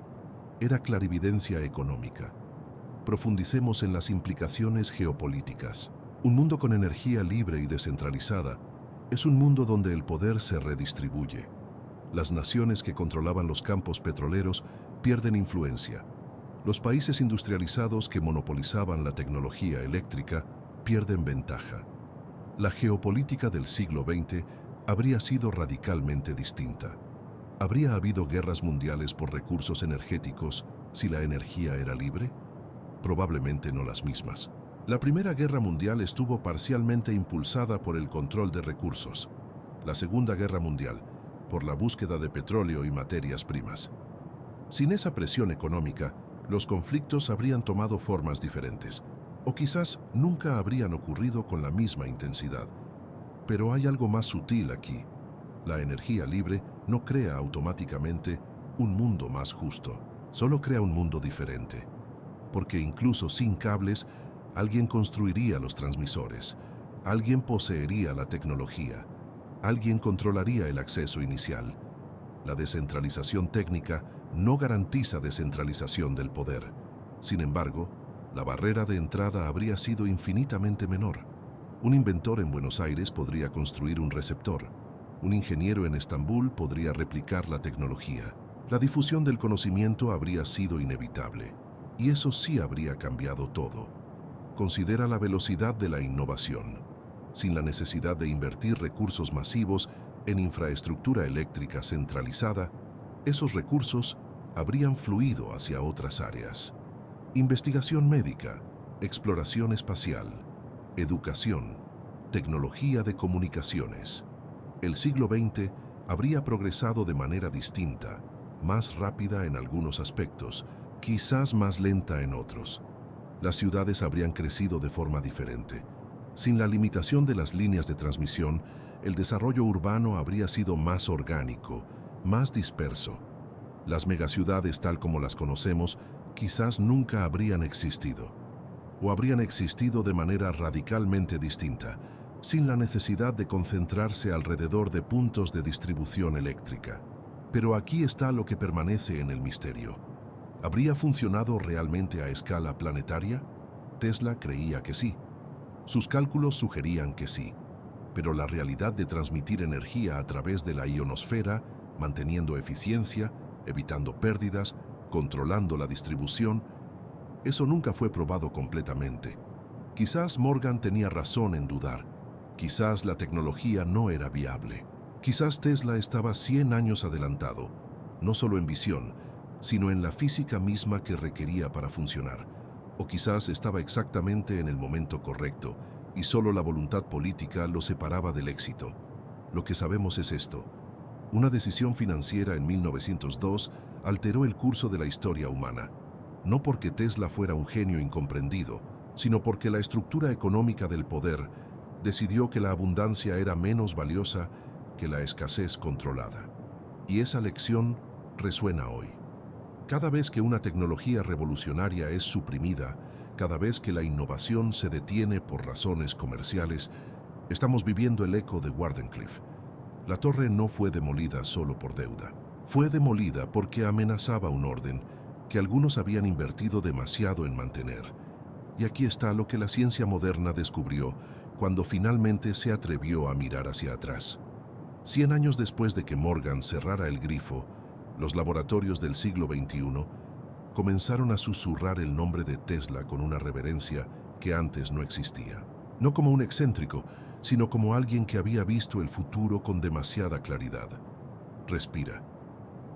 era clarividencia económica. Profundicemos en las implicaciones geopolíticas. Un mundo con energía libre y descentralizada es un mundo donde el poder se redistribuye. Las naciones que controlaban los campos petroleros pierden influencia. Los países industrializados que monopolizaban la tecnología eléctrica pierden ventaja. la geopolítica del siglo XX habría sido radicalmente distinta. ¿Habría habido guerras mundiales por recursos energéticos si la energía era libre? Probablemente no las mismas. La Primera Guerra Mundial estuvo parcialmente impulsada por el control de recursos. La Segunda Guerra Mundial, por la búsqueda de petróleo y materias primas. Sin esa presión económica, los conflictos habrían tomado formas diferentes, o quizás nunca habrían ocurrido con la misma intensidad. Pero hay algo más sutil aquí. La energía libre no crea automáticamente un mundo más justo, solo crea un mundo diferente. Porque incluso sin cables, alguien construiría los transmisores, alguien poseería la tecnología, alguien controlaría el acceso inicial. La descentralización técnica no garantiza descentralización del poder. Sin embargo, la barrera de entrada habría sido infinitamente menor. Un inventor en Buenos Aires podría construir un receptor. Un ingeniero en Estambul podría replicar la tecnología. La difusión del conocimiento habría sido inevitable. Y eso sí habría cambiado todo. Considera la velocidad de la innovación. Sin la necesidad de invertir recursos masivos en infraestructura eléctrica centralizada, esos recursos habrían fluido hacia otras áreas. Investigación médica, exploración espacial, educación, tecnología de comunicaciones. El siglo XX habría progresado de manera distinta, más rápida en algunos aspectos, quizás más lenta en otros. Las ciudades habrían crecido de forma diferente. Sin la limitación de las líneas de transmisión, el desarrollo urbano habría sido más orgánico, más disperso. Las megaciudades tal como las conocemos quizás nunca habrían existido, o habrían existido de manera radicalmente distinta, sin la necesidad de concentrarse alrededor de puntos de distribución eléctrica. Pero aquí está lo que permanece en el misterio. ¿Habría funcionado realmente a escala planetaria? Tesla creía que sí. Sus cálculos sugerían que sí. Pero la realidad de transmitir energía a través de la ionosfera, manteniendo eficiencia, evitando pérdidas, controlando la distribución, eso nunca fue probado completamente. Quizás Morgan tenía razón en dudar. Quizás la tecnología no era viable. Quizás Tesla estaba 100 años adelantado, no solo en visión, sino en la física misma que requería para funcionar. O quizás estaba exactamente en el momento correcto, y solo la voluntad política lo separaba del éxito. Lo que sabemos es esto. Una decisión financiera en 1902 alteró el curso de la historia humana. No porque Tesla fuera un genio incomprendido, sino porque la estructura económica del poder decidió que la abundancia era menos valiosa que la escasez controlada. Y esa lección resuena hoy. Cada vez que una tecnología revolucionaria es suprimida, cada vez que la innovación se detiene por razones comerciales, estamos viviendo el eco de Wardenclyffe. La torre no fue demolida solo por deuda. Fue demolida porque amenazaba un orden que algunos habían invertido demasiado en mantener. Y aquí está lo que la ciencia moderna descubrió cuando finalmente se atrevió a mirar hacia atrás. 100 años después de que Morgan cerrara el grifo, los laboratorios del siglo XXI comenzaron a susurrar el nombre de Tesla con una reverencia que antes no existía. No como un excéntrico, sino como alguien que había visto el futuro con demasiada claridad. Respira.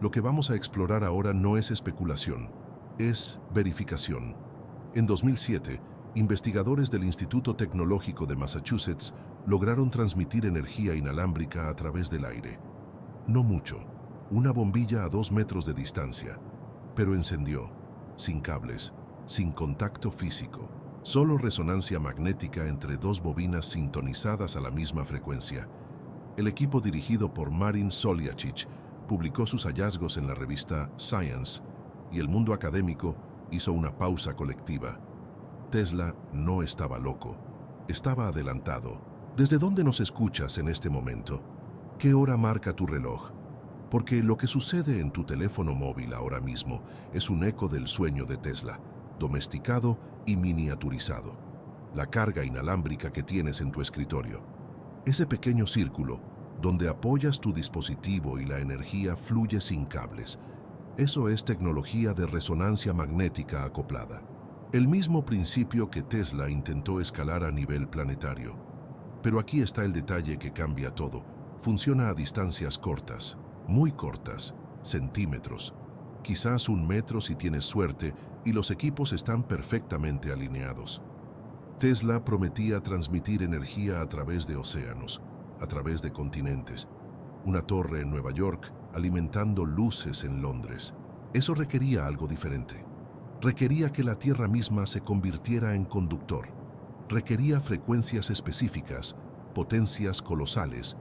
Lo que vamos a explorar ahora no es especulación, es verificación. En 2007, investigadores del Instituto Tecnológico de Massachusetts lograron transmitir energía inalámbrica a través del aire. No mucho, una bombilla a 2 metros de distancia, pero encendió, sin cables, sin contacto físico, solo resonancia magnética entre 2 bobinas sintonizadas a la misma frecuencia. El equipo dirigido por Marin Soliacic publicó sus hallazgos en la revista Science y el mundo académico hizo una pausa colectiva. Tesla no estaba loco, estaba adelantado. ¿Desde dónde nos escuchas en este momento? ¿Qué hora marca tu reloj? Porque lo que sucede en tu teléfono móvil ahora mismo es un eco del sueño de Tesla, domesticado y miniaturizado. La carga inalámbrica que tienes en tu escritorio. Ese pequeño círculo donde apoyas tu dispositivo y la energía fluye sin cables. Eso es tecnología de resonancia magnética acoplada. El mismo principio que Tesla intentó escalar a nivel planetario. Pero aquí está el detalle que cambia todo. Funciona a distancias cortas, muy cortas, centímetros, quizás 1 metro si tienes suerte, y los equipos están perfectamente alineados. Tesla prometía transmitir energía a través de océanos, a través de continentes. Una torre en Nueva York alimentando luces en Londres. Eso requería algo diferente. Requería que la Tierra misma se convirtiera en conductor. Requería frecuencias específicas, potencias colosales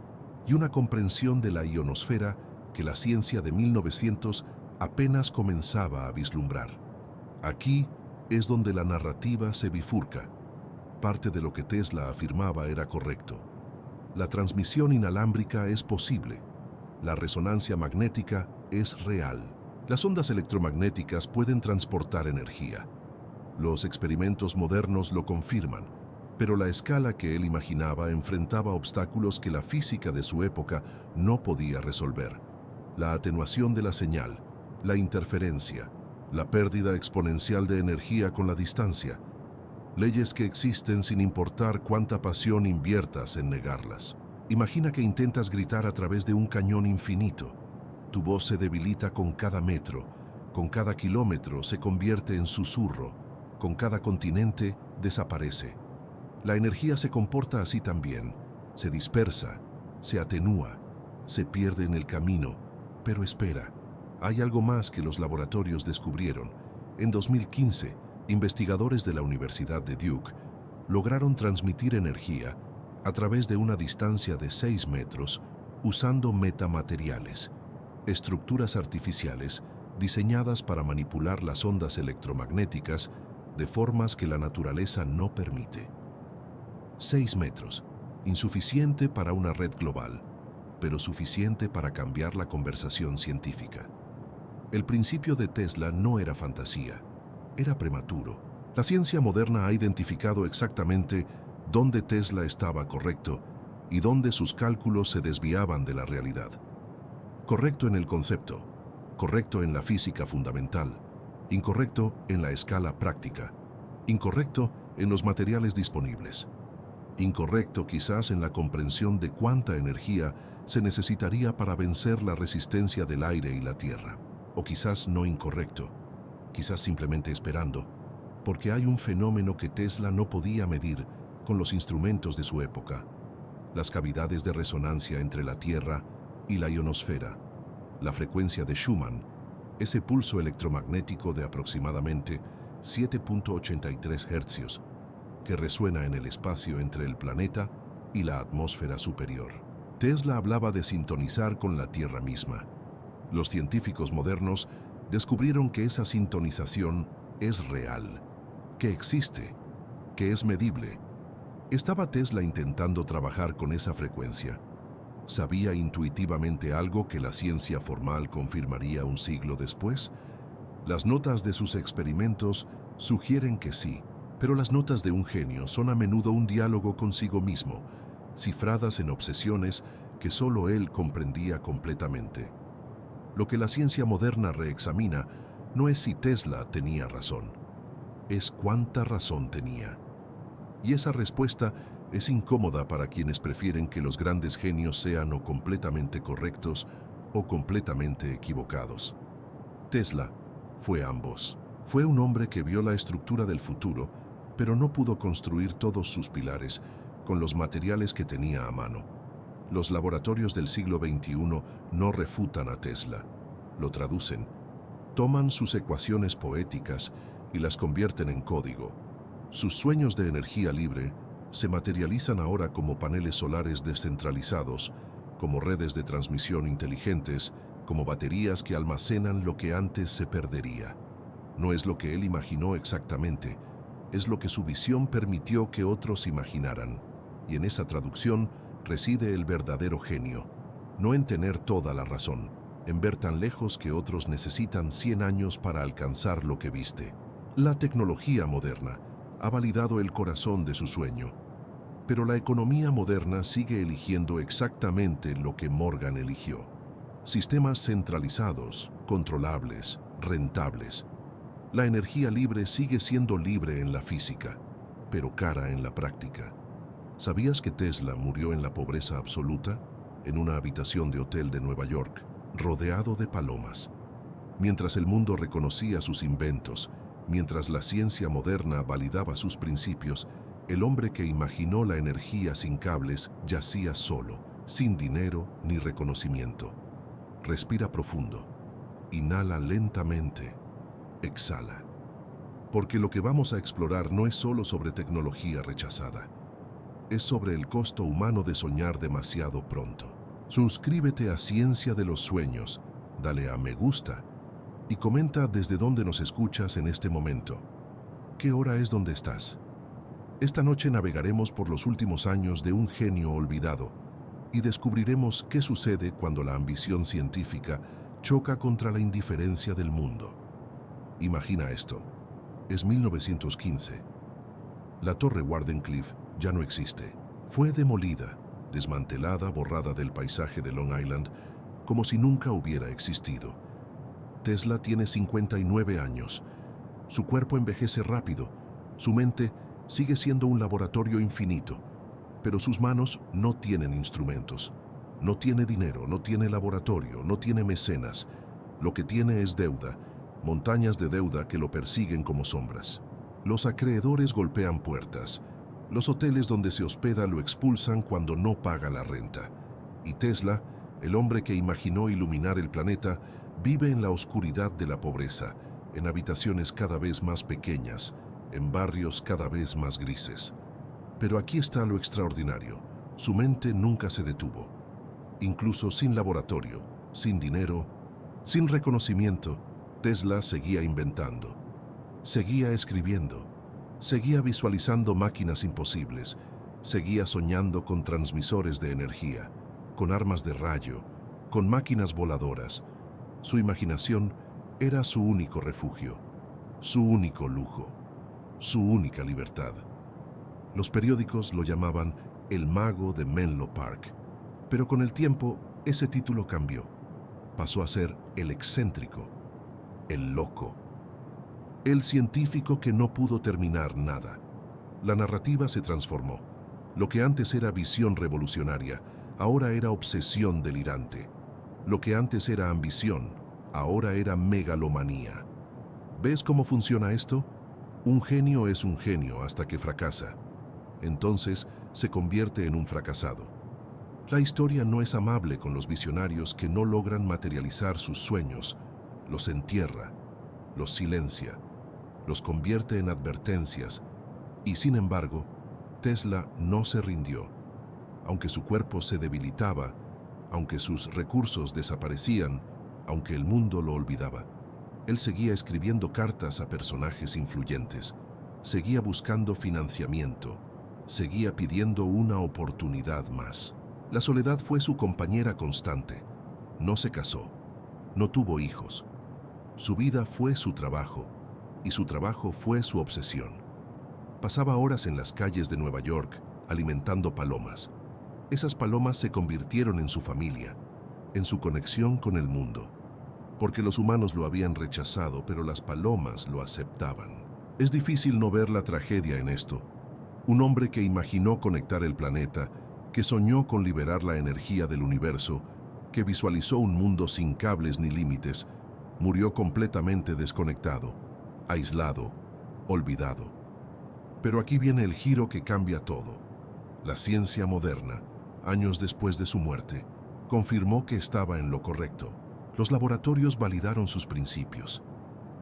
y una comprensión de la ionosfera que la ciencia de 1900 apenas comenzaba a vislumbrar. Aquí es donde la narrativa se bifurca. Parte de lo que Tesla afirmaba era correcto. La transmisión inalámbrica es posible. La resonancia magnética es real. Las ondas electromagnéticas pueden transportar energía. Los experimentos modernos lo confirman, pero la escala que él imaginaba enfrentaba obstáculos que la física de su época no podía resolver. La atenuación de la señal, la interferencia, la pérdida exponencial de energía con la distancia. Leyes que existen sin importar cuánta pasión inviertas en negarlas. Imagina que intentas gritar a través de un cañón infinito. Tu voz se debilita con cada metro, con cada kilómetro se convierte en susurro, con cada continente desaparece. La energía se comporta así también, se dispersa, se atenúa, se pierde en el camino, pero espera, hay algo más que los laboratorios descubrieron. En 2015, investigadores de la Universidad de Duke lograron transmitir energía a través de una distancia de 6 metros usando metamateriales, estructuras artificiales diseñadas para manipular las ondas electromagnéticas de formas que la naturaleza no permite. 6 metros, insuficiente para una red global, pero suficiente para cambiar la conversación científica. El principio de Tesla no era fantasía, era prematuro. La ciencia moderna ha identificado exactamente dónde Tesla estaba correcto y dónde sus cálculos se desviaban de la realidad. Correcto en el concepto, correcto en la física fundamental, incorrecto en la escala práctica, incorrecto en los materiales disponibles, incorrecto quizás en la comprensión de cuánta energía se necesitaría para vencer la resistencia del aire y la tierra. O quizás no incorrecto, quizás simplemente esperando, porque hay un fenómeno que Tesla no podía medir con los instrumentos de su época: las cavidades de resonancia entre la Tierra y la ionosfera, la frecuencia de Schumann, ese pulso electromagnético de aproximadamente 7.83 Hz que resuena en el espacio entre el planeta y la atmósfera superior. Tesla hablaba de sintonizar con la Tierra misma. Los científicos modernos descubrieron que esa sintonización es real, que existe, que es medible. ¿Estaba Tesla intentando trabajar con esa frecuencia? ¿Sabía intuitivamente algo que la ciencia formal confirmaría un siglo después? Las notas de sus experimentos sugieren que sí, pero las notas de un genio son a menudo un diálogo consigo mismo, cifradas en obsesiones que solo él comprendía completamente. Lo que la ciencia moderna reexamina no es si Tesla tenía razón, es cuánta razón tenía. Y esa respuesta es incómoda para quienes prefieren que los grandes genios sean o completamente correctos o completamente equivocados. Tesla fue ambos. Fue un hombre que vio la estructura del futuro, pero no pudo construir todos sus pilares con los materiales que tenía a mano. Los laboratorios del siglo XXI no refutan a Tesla, lo traducen, toman sus ecuaciones poéticas y las convierten en código. Sus sueños de energía libre se materializan ahora como paneles solares descentralizados, como redes de transmisión inteligentes, como baterías que almacenan lo que antes se perdería. No es lo que él imaginó exactamente, es lo que su visión permitió que otros imaginaran. Y en esa traducción reside el verdadero genio, no en tener toda la razón, en ver tan lejos que otros necesitan 100 años para alcanzar lo que viste. La tecnología moderna ha validado el corazón de su sueño, pero la economía moderna sigue eligiendo exactamente lo que Morgan eligió: sistemas centralizados, controlables, rentables. La energía libre sigue siendo libre en la física, pero cara en la práctica. ¿Sabías que Tesla murió en la pobreza absoluta, en una habitación de hotel de Nueva York, rodeado de palomas? Mientras el mundo reconocía sus inventos, mientras la ciencia moderna validaba sus principios, el hombre que imaginó la energía sin cables yacía solo, sin dinero ni reconocimiento. Respira profundo. Inhala lentamente. Exhala. Porque lo que vamos a explorar no es solo sobre tecnología rechazada. Es sobre el costo humano de soñar demasiado pronto. Suscríbete a Ciencia de los Sueños, dale a me gusta y comenta desde dónde nos escuchas en este momento. ¿Qué hora es donde estás? Esta noche navegaremos por los últimos años de un genio olvidado y descubriremos qué sucede cuando la ambición científica choca contra la indiferencia del mundo. Imagina esto. Es 1915. La torre Wardenclyffe ya no existe. Fue demolida, desmantelada, borrada del paisaje de Long Island, como si nunca hubiera existido. Tesla tiene 59 años. Su cuerpo envejece rápido. Su mente sigue siendo un laboratorio infinito. Pero sus manos no tienen instrumentos. No tiene dinero, no tiene laboratorio, no tiene mecenas. Lo que tiene es deuda, montañas de deuda que lo persiguen como sombras. Los acreedores golpean puertas. Los hoteles donde se hospeda lo expulsan cuando no paga la renta. Y Tesla, el hombre que imaginó iluminar el planeta, vive en la oscuridad de la pobreza, en habitaciones cada vez más pequeñas, en barrios cada vez más grises. Pero aquí está lo extraordinario. Su mente nunca se detuvo. Incluso sin laboratorio, sin dinero, sin reconocimiento, Tesla seguía inventando. Seguía escribiendo. Seguía visualizando máquinas imposibles. Seguía soñando con transmisores de energía, con armas de rayo, con máquinas voladoras. Su imaginación era su único refugio, su único lujo, su única libertad. Los periódicos lo llamaban el mago de Menlo Park, pero con el tiempo ese título cambió. Pasó a ser el excéntrico, el loco, el científico que no pudo terminar nada. La narrativa se transformó. Lo que antes era visión revolucionaria, ahora era obsesión delirante. Lo que antes era ambición, ahora era megalomanía. ¿Ves cómo funciona esto? Un genio es un genio hasta que fracasa. Entonces se convierte en un fracasado. La historia no es amable con los visionarios que no logran materializar sus sueños. Los entierra, los silencia, los convierte en advertencias. Y sin embargo, Tesla no se rindió. Aunque su cuerpo se debilitaba, aunque sus recursos desaparecían, aunque el mundo lo olvidaba, él seguía escribiendo cartas a personajes influyentes, seguía buscando financiamiento, seguía pidiendo una oportunidad más. La soledad fue su compañera constante. No se casó, no tuvo hijos. Su vida fue su trabajo, y su trabajo fue su obsesión. Pasaba horas en las calles de Nueva York alimentando palomas. Esas palomas se convirtieron en su familia, en su conexión con el mundo, porque los humanos lo habían rechazado, pero las palomas lo aceptaban. Es difícil no ver la tragedia en esto. Un hombre que imaginó conectar el planeta, que soñó con liberar la energía del universo, que visualizó un mundo sin cables ni límites, murió completamente desconectado, aislado, olvidado. Pero aquí viene el giro que cambia todo. La ciencia moderna, años después de su muerte, confirmó que estaba en lo correcto. Los laboratorios validaron sus principios.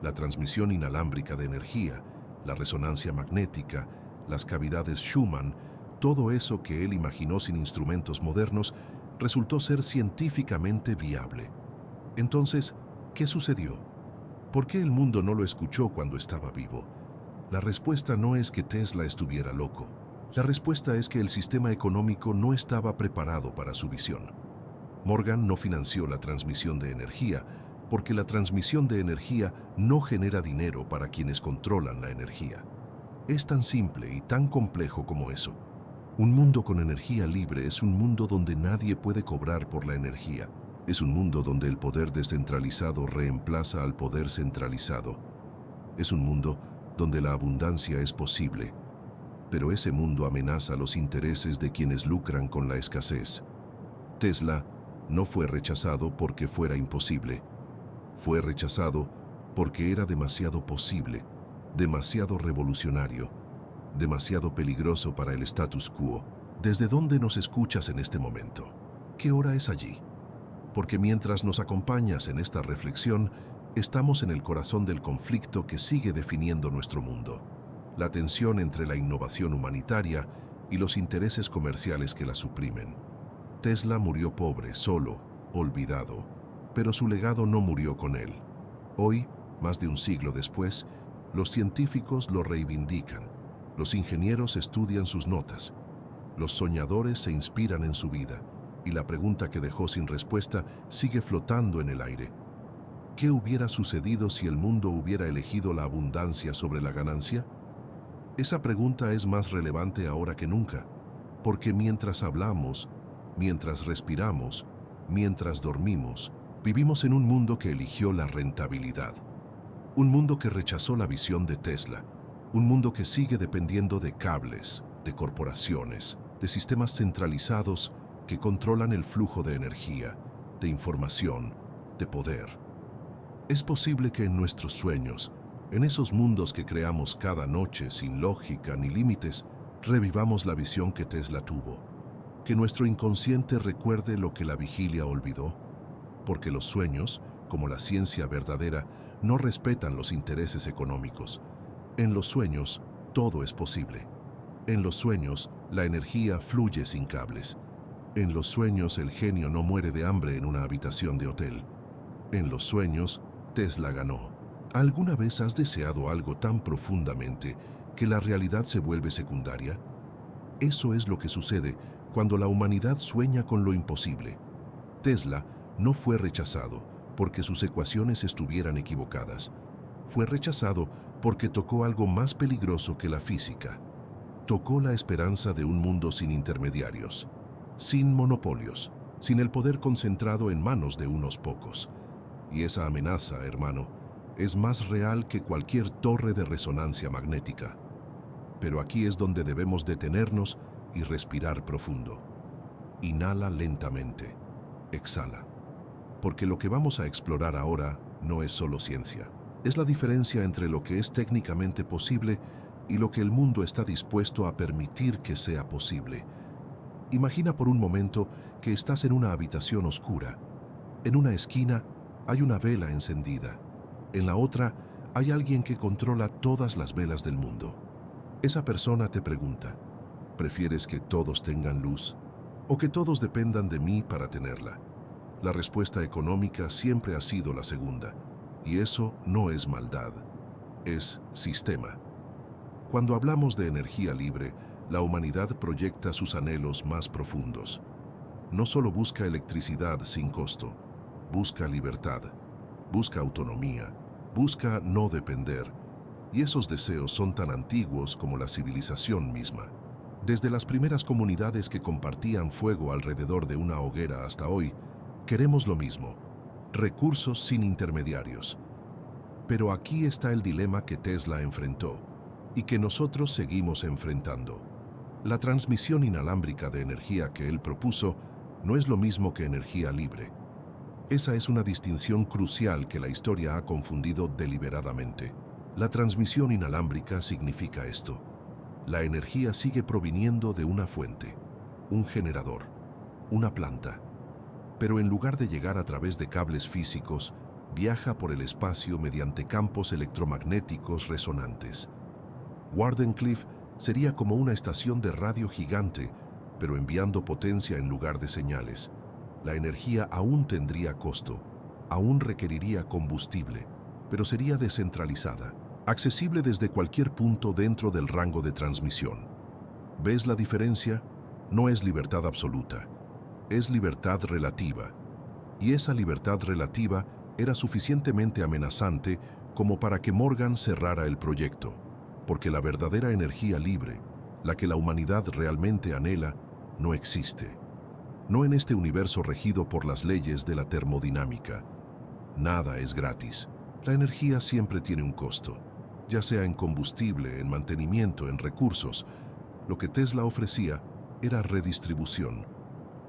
La transmisión inalámbrica de energía, la resonancia magnética, las cavidades Schumann, todo eso que él imaginó sin instrumentos modernos, resultó ser científicamente viable. Entonces, ¿qué sucedió? ¿Por qué el mundo no lo escuchó cuando estaba vivo? La respuesta no es que Tesla estuviera loco. La respuesta es que el sistema económico no estaba preparado para su visión. Morgan no financió la transmisión de energía porque la transmisión de energía no genera dinero para quienes controlan la energía. Es tan simple y tan complejo como eso. Un mundo con energía libre es un mundo donde nadie puede cobrar por la energía. Es un mundo donde el poder descentralizado reemplaza al poder centralizado. Es un mundo donde la abundancia es posible. pero ese mundo amenaza los intereses de quienes lucran con la escasez. Tesla no fue rechazado porque fuera imposible. Fue rechazado porque era demasiado posible, demasiado revolucionario, demasiado peligroso para el status quo. ¿Desde dónde nos escuchas en este momento? ¿Qué hora es allí? Porque mientras nos acompañas en esta reflexión, estamos en el corazón del conflicto que sigue definiendo nuestro mundo. La tensión entre la innovación humanitaria y los intereses comerciales que la suprimen. Tesla murió pobre, solo, olvidado, pero su legado no murió con él. Hoy, más de un siglo después, los científicos lo reivindican, los ingenieros estudian sus notas, los soñadores se inspiran en su vida, y la pregunta que dejó sin respuesta sigue flotando en el aire. ¿Qué hubiera sucedido si el mundo hubiera elegido la abundancia sobre la ganancia? Esa pregunta es más relevante ahora que nunca, porque mientras hablamos, mientras respiramos, mientras dormimos, vivimos en un mundo que eligió la rentabilidad. Un mundo que rechazó la visión de Tesla. Un mundo que sigue dependiendo de cables, de corporaciones, de sistemas centralizados que controlan el flujo de energía, de información, de poder. Es posible que en nuestros sueños, en esos mundos que creamos cada noche sin lógica ni límites, revivamos la visión que Tesla tuvo. Que nuestro inconsciente recuerde lo que la vigilia olvidó, porque los sueños, como la ciencia verdadera, no respetan los intereses económicos. En los sueños, todo es posible. En los sueños, la energía fluye sin cables. En los sueños, el genio no muere de hambre en una habitación de hotel. En los sueños, Tesla ganó. ¿Alguna vez has deseado algo tan profundamente que la realidad se vuelve secundaria? Eso es lo que sucede cuando la humanidad sueña con lo imposible. Tesla no fue rechazado porque sus ecuaciones estuvieran equivocadas. Fue rechazado porque tocó algo más peligroso que la física. Tocó la esperanza de un mundo sin intermediarios, sin monopolios, sin el poder concentrado en manos de unos pocos. Y esa amenaza, hermano, es más real que cualquier torre de resonancia magnética. Pero aquí es donde debemos detenernos y respirar profundo. Inhala lentamente. Exhala. Porque lo que vamos a explorar ahora no es solo ciencia. Es la diferencia entre lo que es técnicamente posible y lo que el mundo está dispuesto a permitir que sea posible. Imagina por un momento que estás en una habitación oscura. En una esquina hay una vela encendida. En la otra hay alguien que controla todas las velas del mundo. Esa persona te pregunta, ¿prefieres que todos tengan luz o que todos dependan de mí para tenerla? La respuesta económica siempre ha sido la segunda, y eso no es maldad, es sistema. Cuando hablamos de energía libre, la humanidad proyecta sus anhelos más profundos. No solo busca electricidad sin costo, busca libertad, busca autonomía, busca no depender, y esos deseos son tan antiguos como la civilización misma. Desde las primeras comunidades que compartían fuego alrededor de una hoguera hasta hoy, queremos lo mismo, recursos sin intermediarios. Pero aquí está el dilema que Tesla enfrentó y que nosotros seguimos enfrentando. La transmisión inalámbrica de energía que él propuso no es lo mismo que energía libre. Esa es una distinción crucial que la historia ha confundido deliberadamente. La transmisión inalámbrica significa esto. La energía sigue proviniendo de una fuente, un generador, una planta. Pero en lugar de llegar a través de cables físicos, viaja por el espacio mediante campos electromagnéticos resonantes. Wardenclyffe sería como una estación de radio gigante, pero enviando potencia en lugar de señales. La energía aún tendría costo, aún requeriría combustible, pero sería descentralizada, accesible desde cualquier punto dentro del rango de transmisión. ¿Ves la diferencia? No es libertad absoluta. Es libertad relativa, y esa libertad relativa era suficientemente amenazante como para que Morgan cerrara el proyecto, porque la verdadera energía libre, la que la humanidad realmente anhela, no existe. No en este universo regido por las leyes de la termodinámica. Nada es gratis. La energía siempre tiene un costo, ya sea en combustible, en mantenimiento, en recursos, Lo que Tesla ofrecía era redistribución,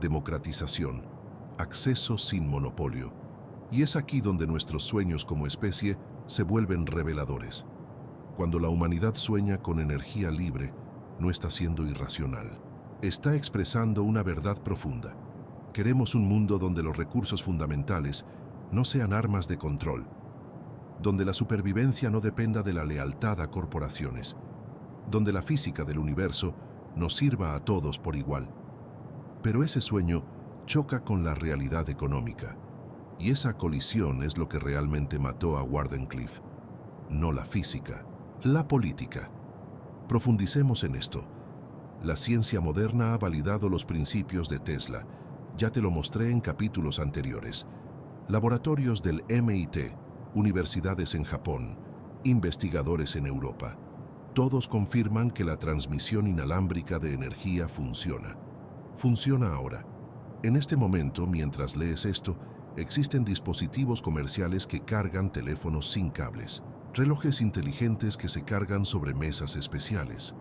democratización, acceso sin monopolio. Y es aquí donde nuestros sueños como especie se vuelven reveladores. Cuando la humanidad sueña con energía libre, no está siendo irracional. Está expresando una verdad profunda. Queremos un mundo donde los recursos fundamentales no sean armas de control, donde la supervivencia no dependa de la lealtad a corporaciones, donde la física del universo nos sirva a todos por igual. Pero ese sueño choca con la realidad económica, y esa colisión es lo que realmente mató a Wardenclyffe. No la física, la política. Profundicemos en esto. La ciencia moderna ha validado los principios de Tesla. Ya te lo mostré en capítulos anteriores. Laboratorios del MIT, universidades en Japón, investigadores en Europa. Todos confirman que la transmisión inalámbrica de energía funciona. Funciona ahora. En este momento, mientras lees esto, existen dispositivos comerciales que cargan teléfonos sin cables, relojes inteligentes que se cargan sobre mesas especiales.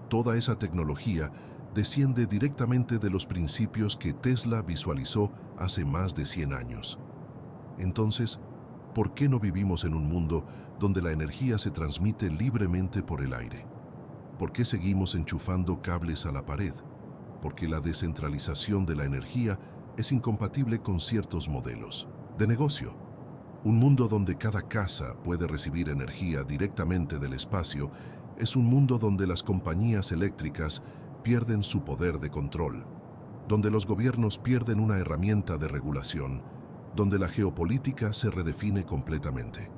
Toda esa tecnología desciende directamente de los principios que Tesla visualizó hace más de 100 años. Entonces, ¿por qué no vivimos en un mundo donde la energía se transmite libremente por el aire? ¿Por qué seguimos enchufando cables a la pared? Porque la descentralización de la energía es incompatible con ciertos modelos de negocio. Un mundo donde cada casa puede recibir energía directamente del espacio es un mundo donde las compañías eléctricas pierden su poder de control, donde los gobiernos pierden una herramienta de regulación, donde la geopolítica se redefine completamente.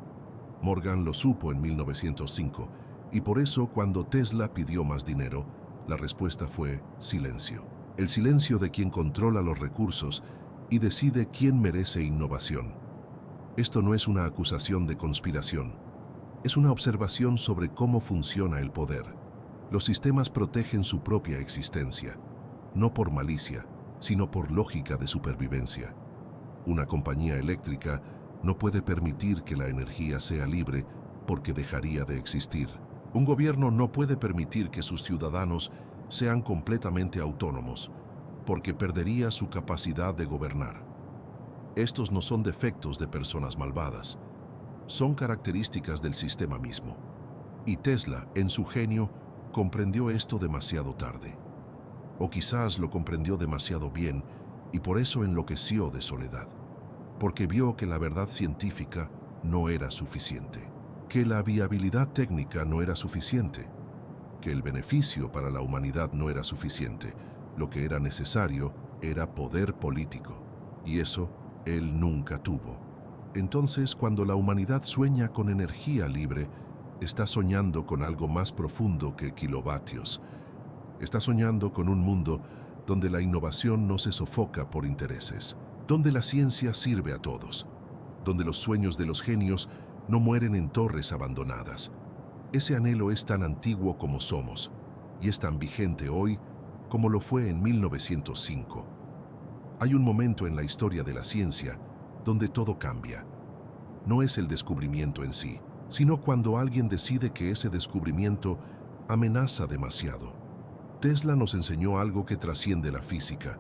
Morgan lo supo en 1905, y por eso cuando Tesla pidió más dinero, la respuesta fue silencio. El silencio de quien controla los recursos y decide quién merece innovación. Esto no es una acusación de conspiración, es una observación sobre cómo funciona el poder. Los sistemas protegen su propia existencia, no por malicia, sino por lógica de supervivencia. Una compañía eléctrica no puede permitir que la energía sea libre porque dejaría de existir. Un gobierno no puede permitir que sus ciudadanos sean completamente autónomos porque perdería su capacidad de gobernar. Estos no son defectos de personas malvadas, son características del sistema mismo. Y Tesla, en su genio, comprendió esto demasiado tarde. O quizás lo comprendió demasiado bien y por eso enloqueció de soledad. Porque vio que la verdad científica no era suficiente, que la viabilidad técnica no era suficiente, que el beneficio para la humanidad no era suficiente. Lo que era necesario era poder político, y eso él nunca tuvo. Entonces, cuando la humanidad sueña con energía libre, está soñando con algo más profundo que kilovatios. Está soñando con un mundo donde la innovación no se sofoca por intereses, donde la ciencia sirve a todos, donde los sueños de los genios no mueren en torres abandonadas. Ese anhelo es tan antiguo como somos, y es tan vigente hoy como lo fue en 1905. Hay un momento en la historia de la ciencia donde todo cambia. No es el descubrimiento en sí, sino cuando alguien decide que ese descubrimiento amenaza demasiado. Tesla nos enseñó algo que trasciende la física.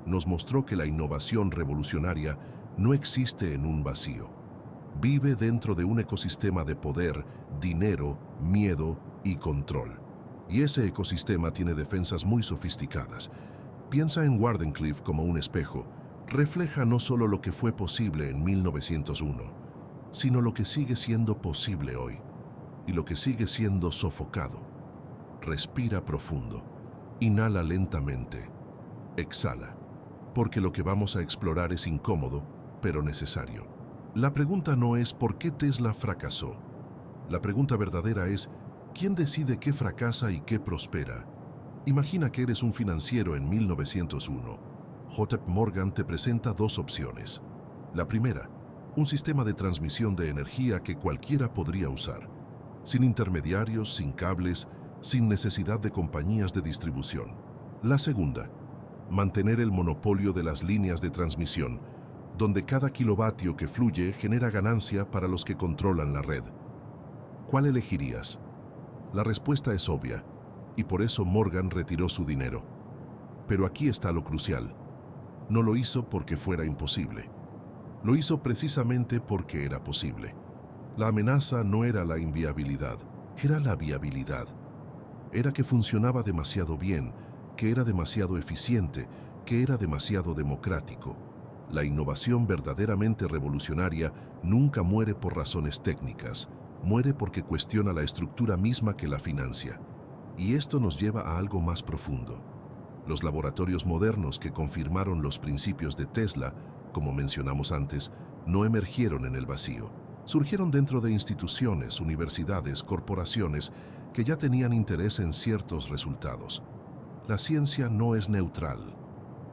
Nos mostró que la innovación revolucionaria no existe en un vacío. Vive dentro de un ecosistema de poder, dinero, miedo y control. Y ese ecosistema tiene defensas muy sofisticadas. Piensa en Wardenclyffe como un espejo. Refleja no solo lo que fue posible en 1901, sino lo que sigue siendo posible hoy y lo que sigue siendo sofocado. Respira profundo. Inhala lentamente. Exhala. Porque lo que vamos a explorar es incómodo, pero necesario. La pregunta no es ¿por qué Tesla fracasó? La pregunta verdadera es ¿quién decide qué fracasa y qué prospera? Imagina que eres un financiero en 1901. JP Morgan te presenta dos opciones. La primera, un sistema de transmisión de energía que cualquiera podría usar, sin intermediarios, sin cables, sin necesidad de compañías de distribución. La segunda, mantener el monopolio de las líneas de transmisión, donde cada kilovatio que fluye genera ganancia para los que controlan la red. ¿Cuál elegirías? La respuesta es obvia. y por eso Morgan retiró su dinero. Pero aquí está lo crucial. No lo hizo porque fuera imposible. Lo hizo precisamente porque era posible. La amenaza no era la inviabilidad, era la viabilidad. Era que funcionaba demasiado bien, que era demasiado eficiente, que era demasiado democrático. La innovación verdaderamente revolucionaria nunca muere por razones técnicas, muere porque cuestiona la estructura misma que la financia. Y esto nos lleva a algo más profundo. Los laboratorios modernos que confirmaron los principios de Tesla, como mencionamos antes, no emergieron en el vacío. Surgieron dentro de instituciones, universidades, corporaciones que ya tenían interés en ciertos resultados. La ciencia no es neutral.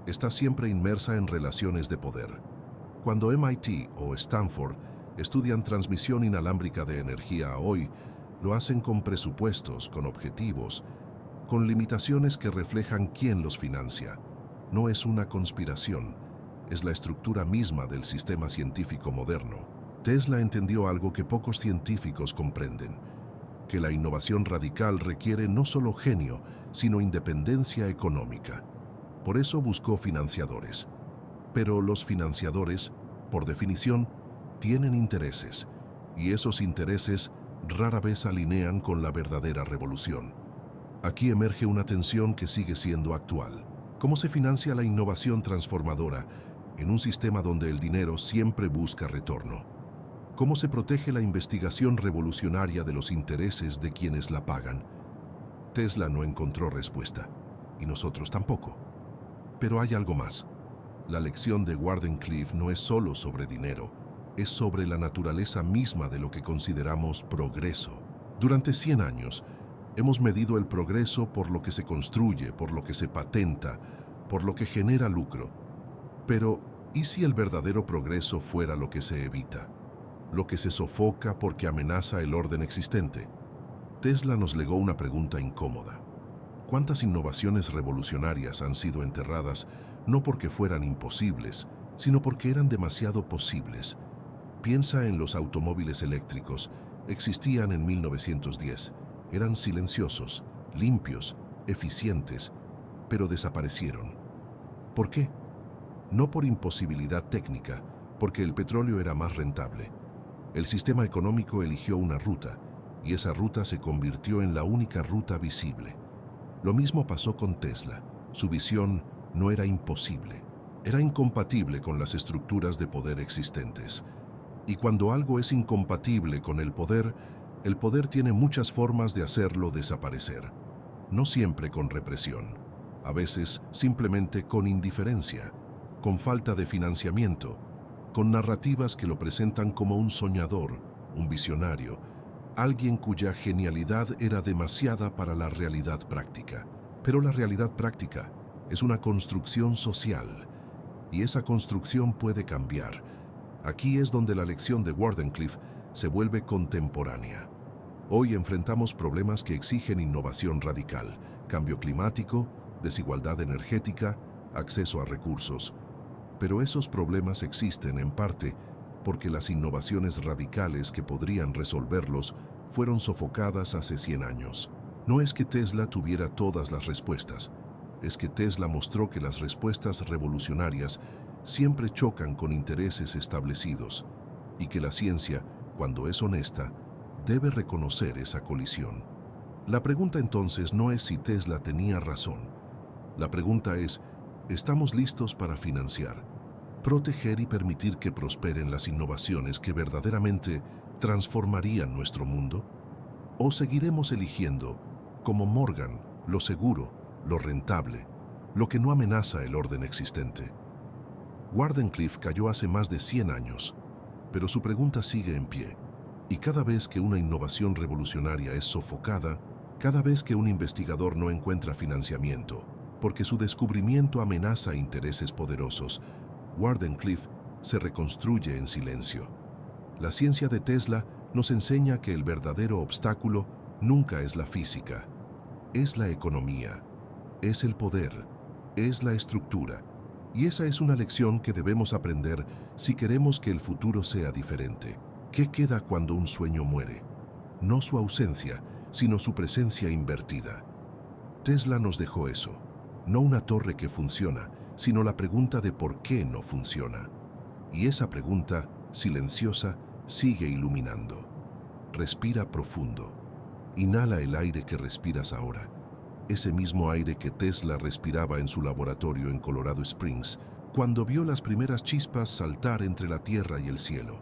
Está siempre inmersa en relaciones de poder. Cuando MIT o Stanford estudian transmisión inalámbrica de energía hoy, lo hacen con presupuestos, con objetivos, con limitaciones que reflejan quién los financia. No es una conspiración, es la estructura misma del sistema científico moderno. Tesla entendió algo que pocos científicos comprenden, que la innovación radical requiere no solo genio, sino independencia económica. Por eso buscó financiadores. Pero los financiadores, por definición, tienen intereses, y esos intereses rara vez alinean con la verdadera revolución. Aquí emerge una tensión que sigue siendo actual. ¿Cómo se financia la innovación transformadora en un sistema donde el dinero siempre busca retorno? ¿Cómo se protege la investigación revolucionaria de los intereses de quienes la pagan? Tesla no encontró respuesta, y nosotros tampoco. Pero hay algo más. La lección de Wardenclyffe no es solo sobre dinero, es sobre la naturaleza misma de lo que consideramos progreso. Durante 100 años, hemos medido el progreso por lo que se construye, por lo que se patenta, por lo que genera lucro. Pero, ¿y si el verdadero progreso fuera lo que se evita? Lo que se sofoca porque amenaza el orden existente. Tesla nos legó una pregunta incómoda. ¿Cuántas innovaciones revolucionarias han sido enterradas no porque fueran imposibles, sino porque eran demasiado posibles? Piensa en los automóviles eléctricos. Existían en 1910. Eran silenciosos, limpios, eficientes, pero desaparecieron. ¿Por qué? No por imposibilidad técnica, porque el petróleo era más rentable. El sistema económico eligió una ruta, y esa ruta se convirtió en la única ruta visible. Lo mismo pasó con Tesla. Su visión no era imposible, era incompatible con las estructuras de poder existentes. Y cuando algo es incompatible con el poder tiene muchas formas de hacerlo desaparecer. No siempre con represión, a veces simplemente con indiferencia, con falta de financiamiento, con narrativas que lo presentan como un soñador, un visionario, alguien cuya genialidad era demasiada para la realidad práctica. Pero la realidad práctica es una construcción social, y esa construcción puede cambiar. Aquí es donde la lección de Wardenclyffe se vuelve contemporánea. Hoy enfrentamos problemas que exigen innovación radical, cambio climático, desigualdad energética, acceso a recursos. Pero esos problemas existen en parte porque las innovaciones radicales que podrían resolverlos fueron sofocadas hace 100 años. No es que Tesla tuviera todas las respuestas, es que Tesla mostró que las respuestas revolucionarias siempre chocan con intereses establecidos y que la ciencia, cuando es honesta, debe reconocer esa colisión. La pregunta entonces no es si Tesla tenía razón. La pregunta es, ¿estamos listos para financiar, proteger y permitir que prosperen las innovaciones que verdaderamente transformarían nuestro mundo? ¿O seguiremos eligiendo, como Morgan, lo seguro, lo rentable, lo que no amenaza el orden existente? Wardenclyffe cayó hace más de 100 años, pero su pregunta sigue en pie. Y cada vez que una innovación revolucionaria es sofocada, cada vez que un investigador no encuentra financiamiento, porque su descubrimiento amenaza intereses poderosos, Wardenclyffe se reconstruye en silencio. La ciencia de Tesla nos enseña que el verdadero obstáculo nunca es la física, es la economía, es el poder, es la estructura. Y esa es una lección que debemos aprender si queremos que el futuro sea diferente. ¿Qué queda cuando un sueño muere? No su ausencia, sino su presencia invertida. Tesla nos dejó eso, no una torre que funciona, sino la pregunta de por qué no funciona. Y esa pregunta, silenciosa, sigue iluminando. Respira profundo. Inhala el aire que respiras ahora, ese mismo aire que Tesla respiraba en su laboratorio en Colorado Springs, cuando vio las primeras chispas saltar entre la tierra y el cielo.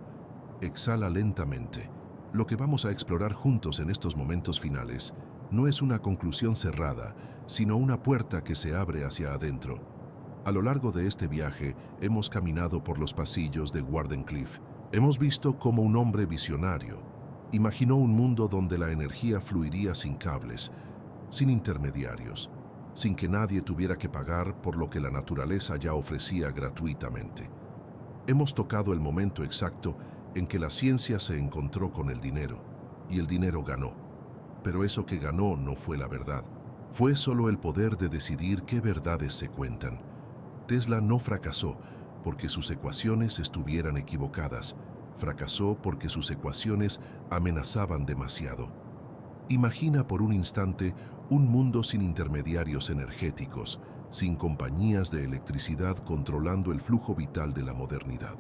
Exhala lentamente. Lo que vamos a explorar juntos en estos momentos finales no es una conclusión cerrada, sino una puerta que se abre hacia adentro. A lo largo de este viaje hemos caminado por los pasillos de Wardenclyffe. Hemos visto cómo un hombre visionario imaginó un mundo donde la energía fluiría sin cables, sin intermediarios, sin que nadie tuviera que pagar por lo que la naturaleza ya ofrecía gratuitamente. Hemos tocado el momento exacto en que la ciencia se encontró con el dinero, y el dinero ganó. Pero eso que ganó no fue la verdad. Fue solo el poder de decidir qué verdades se cuentan. Tesla no fracasó porque sus ecuaciones estuvieran equivocadas. Fracasó porque sus ecuaciones amenazaban demasiado. Imagina por un instante un mundo sin intermediarios energéticos, sin compañías de electricidad controlando el flujo vital de la modernidad.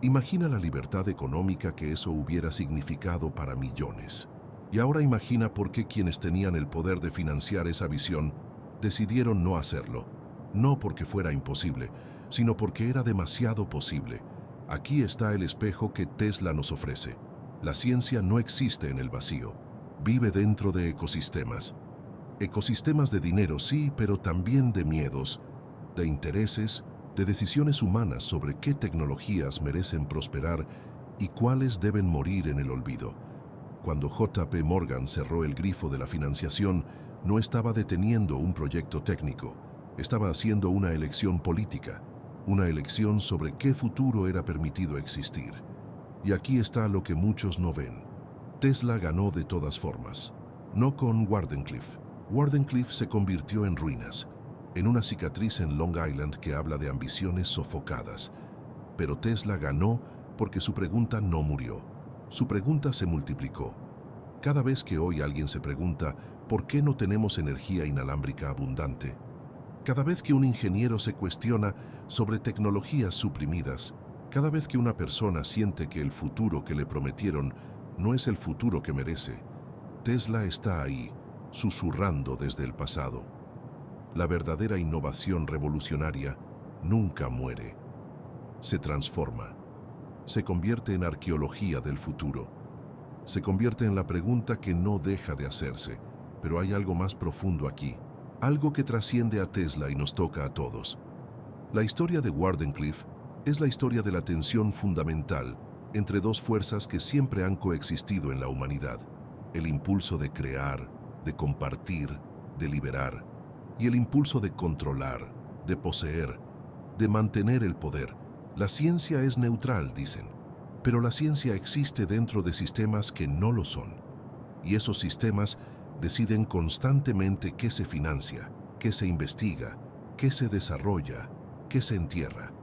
Imagina la libertad económica que eso hubiera significado para millones. Y ahora imagina por qué quienes tenían el poder de financiar esa visión decidieron no hacerlo. No porque fuera imposible, sino porque era demasiado posible. Aquí está el espejo que Tesla nos ofrece. La ciencia no existe en el vacío. Vive dentro de ecosistemas. Ecosistemas de dinero, sí, pero también de miedos, de intereses, de decisiones humanas sobre qué tecnologías merecen prosperar y cuáles deben morir en el olvido. Cuando J.P. Morgan cerró el grifo de la financiación, no estaba deteniendo un proyecto técnico, estaba haciendo una elección política, una elección sobre qué futuro era permitido existir. Y aquí está lo que muchos no ven. Tesla ganó de todas formas, no con Wardenclyffe. Wardenclyffe se convirtió en ruinas, en una cicatriz en Long Island que habla de ambiciones sofocadas. Pero Tesla ganó porque su pregunta no murió. Su pregunta se multiplicó. Cada vez que hoy alguien se pregunta ¿por qué no tenemos energía inalámbrica abundante? Cada vez que un ingeniero se cuestiona sobre tecnologías suprimidas, cada vez que una persona siente que el futuro que le prometieron no es el futuro que merece, Tesla está ahí, susurrando desde el pasado. La verdadera innovación revolucionaria nunca muere. Se transforma. Se convierte en arqueología del futuro. Se convierte en la pregunta que no deja de hacerse, pero hay algo más profundo aquí, algo que trasciende a Tesla y nos toca a todos. La historia de Wardenclyffe es la historia de la tensión fundamental entre dos fuerzas que siempre han coexistido en la humanidad: el impulso de crear, de compartir, de liberar, y el impulso de controlar, de poseer, de mantener el poder. La ciencia es neutral, dicen, pero la ciencia existe dentro de sistemas que no lo son, y esos sistemas deciden constantemente qué se financia, qué se investiga, qué se desarrolla, qué se entierra.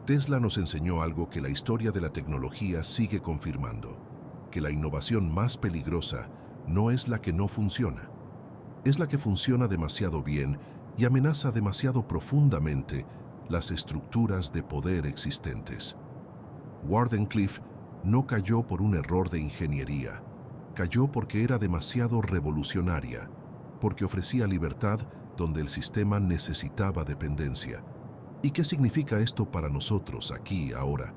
Tesla nos enseñó algo que la historia de la tecnología sigue confirmando, que la innovación más peligrosa no es la que no funciona, es la que funciona demasiado bien y amenaza demasiado profundamente las estructuras de poder existentes. Wardenclyffe no cayó por un error de ingeniería, cayó porque era demasiado revolucionaria, porque ofrecía libertad donde el sistema necesitaba dependencia. ¿Y qué significa esto para nosotros aquí, ahora?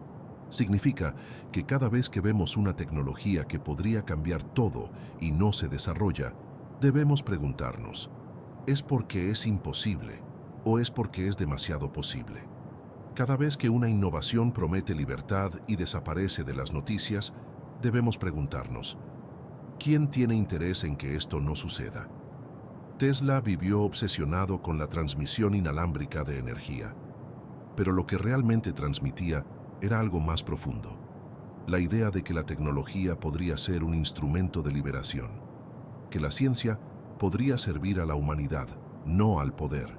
Significa que cada vez que vemos una tecnología que podría cambiar todo y no se desarrolla, debemos preguntarnos, ¿es porque es imposible o es porque es demasiado posible? Cada vez que una innovación promete libertad y desaparece de las noticias, debemos preguntarnos, ¿quién tiene interés en que esto no suceda? Tesla vivió obsesionado con la transmisión inalámbrica de energía, pero lo que realmente transmitía era algo más profundo, la idea de que la tecnología podría ser un instrumento de liberación, que la ciencia podría servir a la humanidad, no al poder,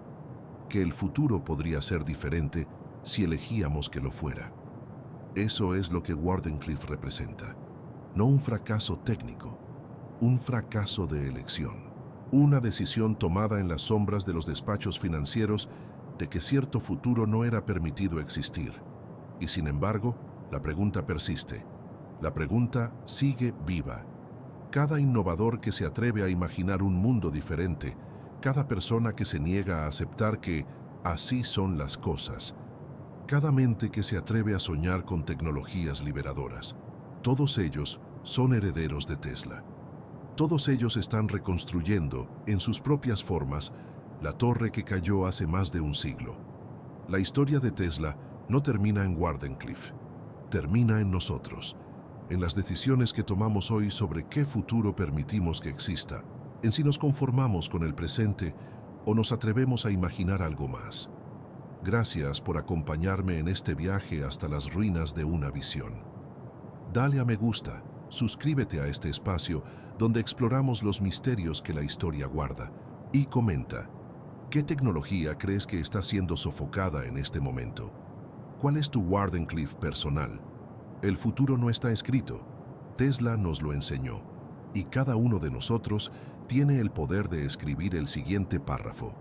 que el futuro podría ser diferente si elegíamos que lo fuera. Eso es lo que Wardenclyffe representa, no un fracaso técnico, un fracaso de elección. Una decisión tomada en las sombras de los despachos financieros de que cierto futuro no era permitido existir. Y sin embargo, la pregunta persiste. La pregunta sigue viva. Cada innovador que se atreve a imaginar un mundo diferente, cada persona que se niega a aceptar que así son las cosas, cada mente que se atreve a soñar con tecnologías liberadoras, todos ellos son herederos de Tesla. Todos ellos están reconstruyendo, en sus propias formas, la torre que cayó hace más de un siglo. La historia de Tesla no termina en Wardenclyffe, termina en nosotros, en las decisiones que tomamos hoy sobre qué futuro permitimos que exista, en si nos conformamos con el presente o nos atrevemos a imaginar algo más. Gracias por acompañarme en este viaje hasta las ruinas de una visión. Dale a me gusta, suscríbete a este espacio donde exploramos los misterios que la historia guarda y comenta. ¿Qué tecnología crees que está siendo sofocada en este momento? ¿Cuál es tu Wardenclyffe personal? El futuro no está escrito. Tesla nos lo enseñó. Y cada uno de nosotros tiene el poder de escribir el siguiente párrafo.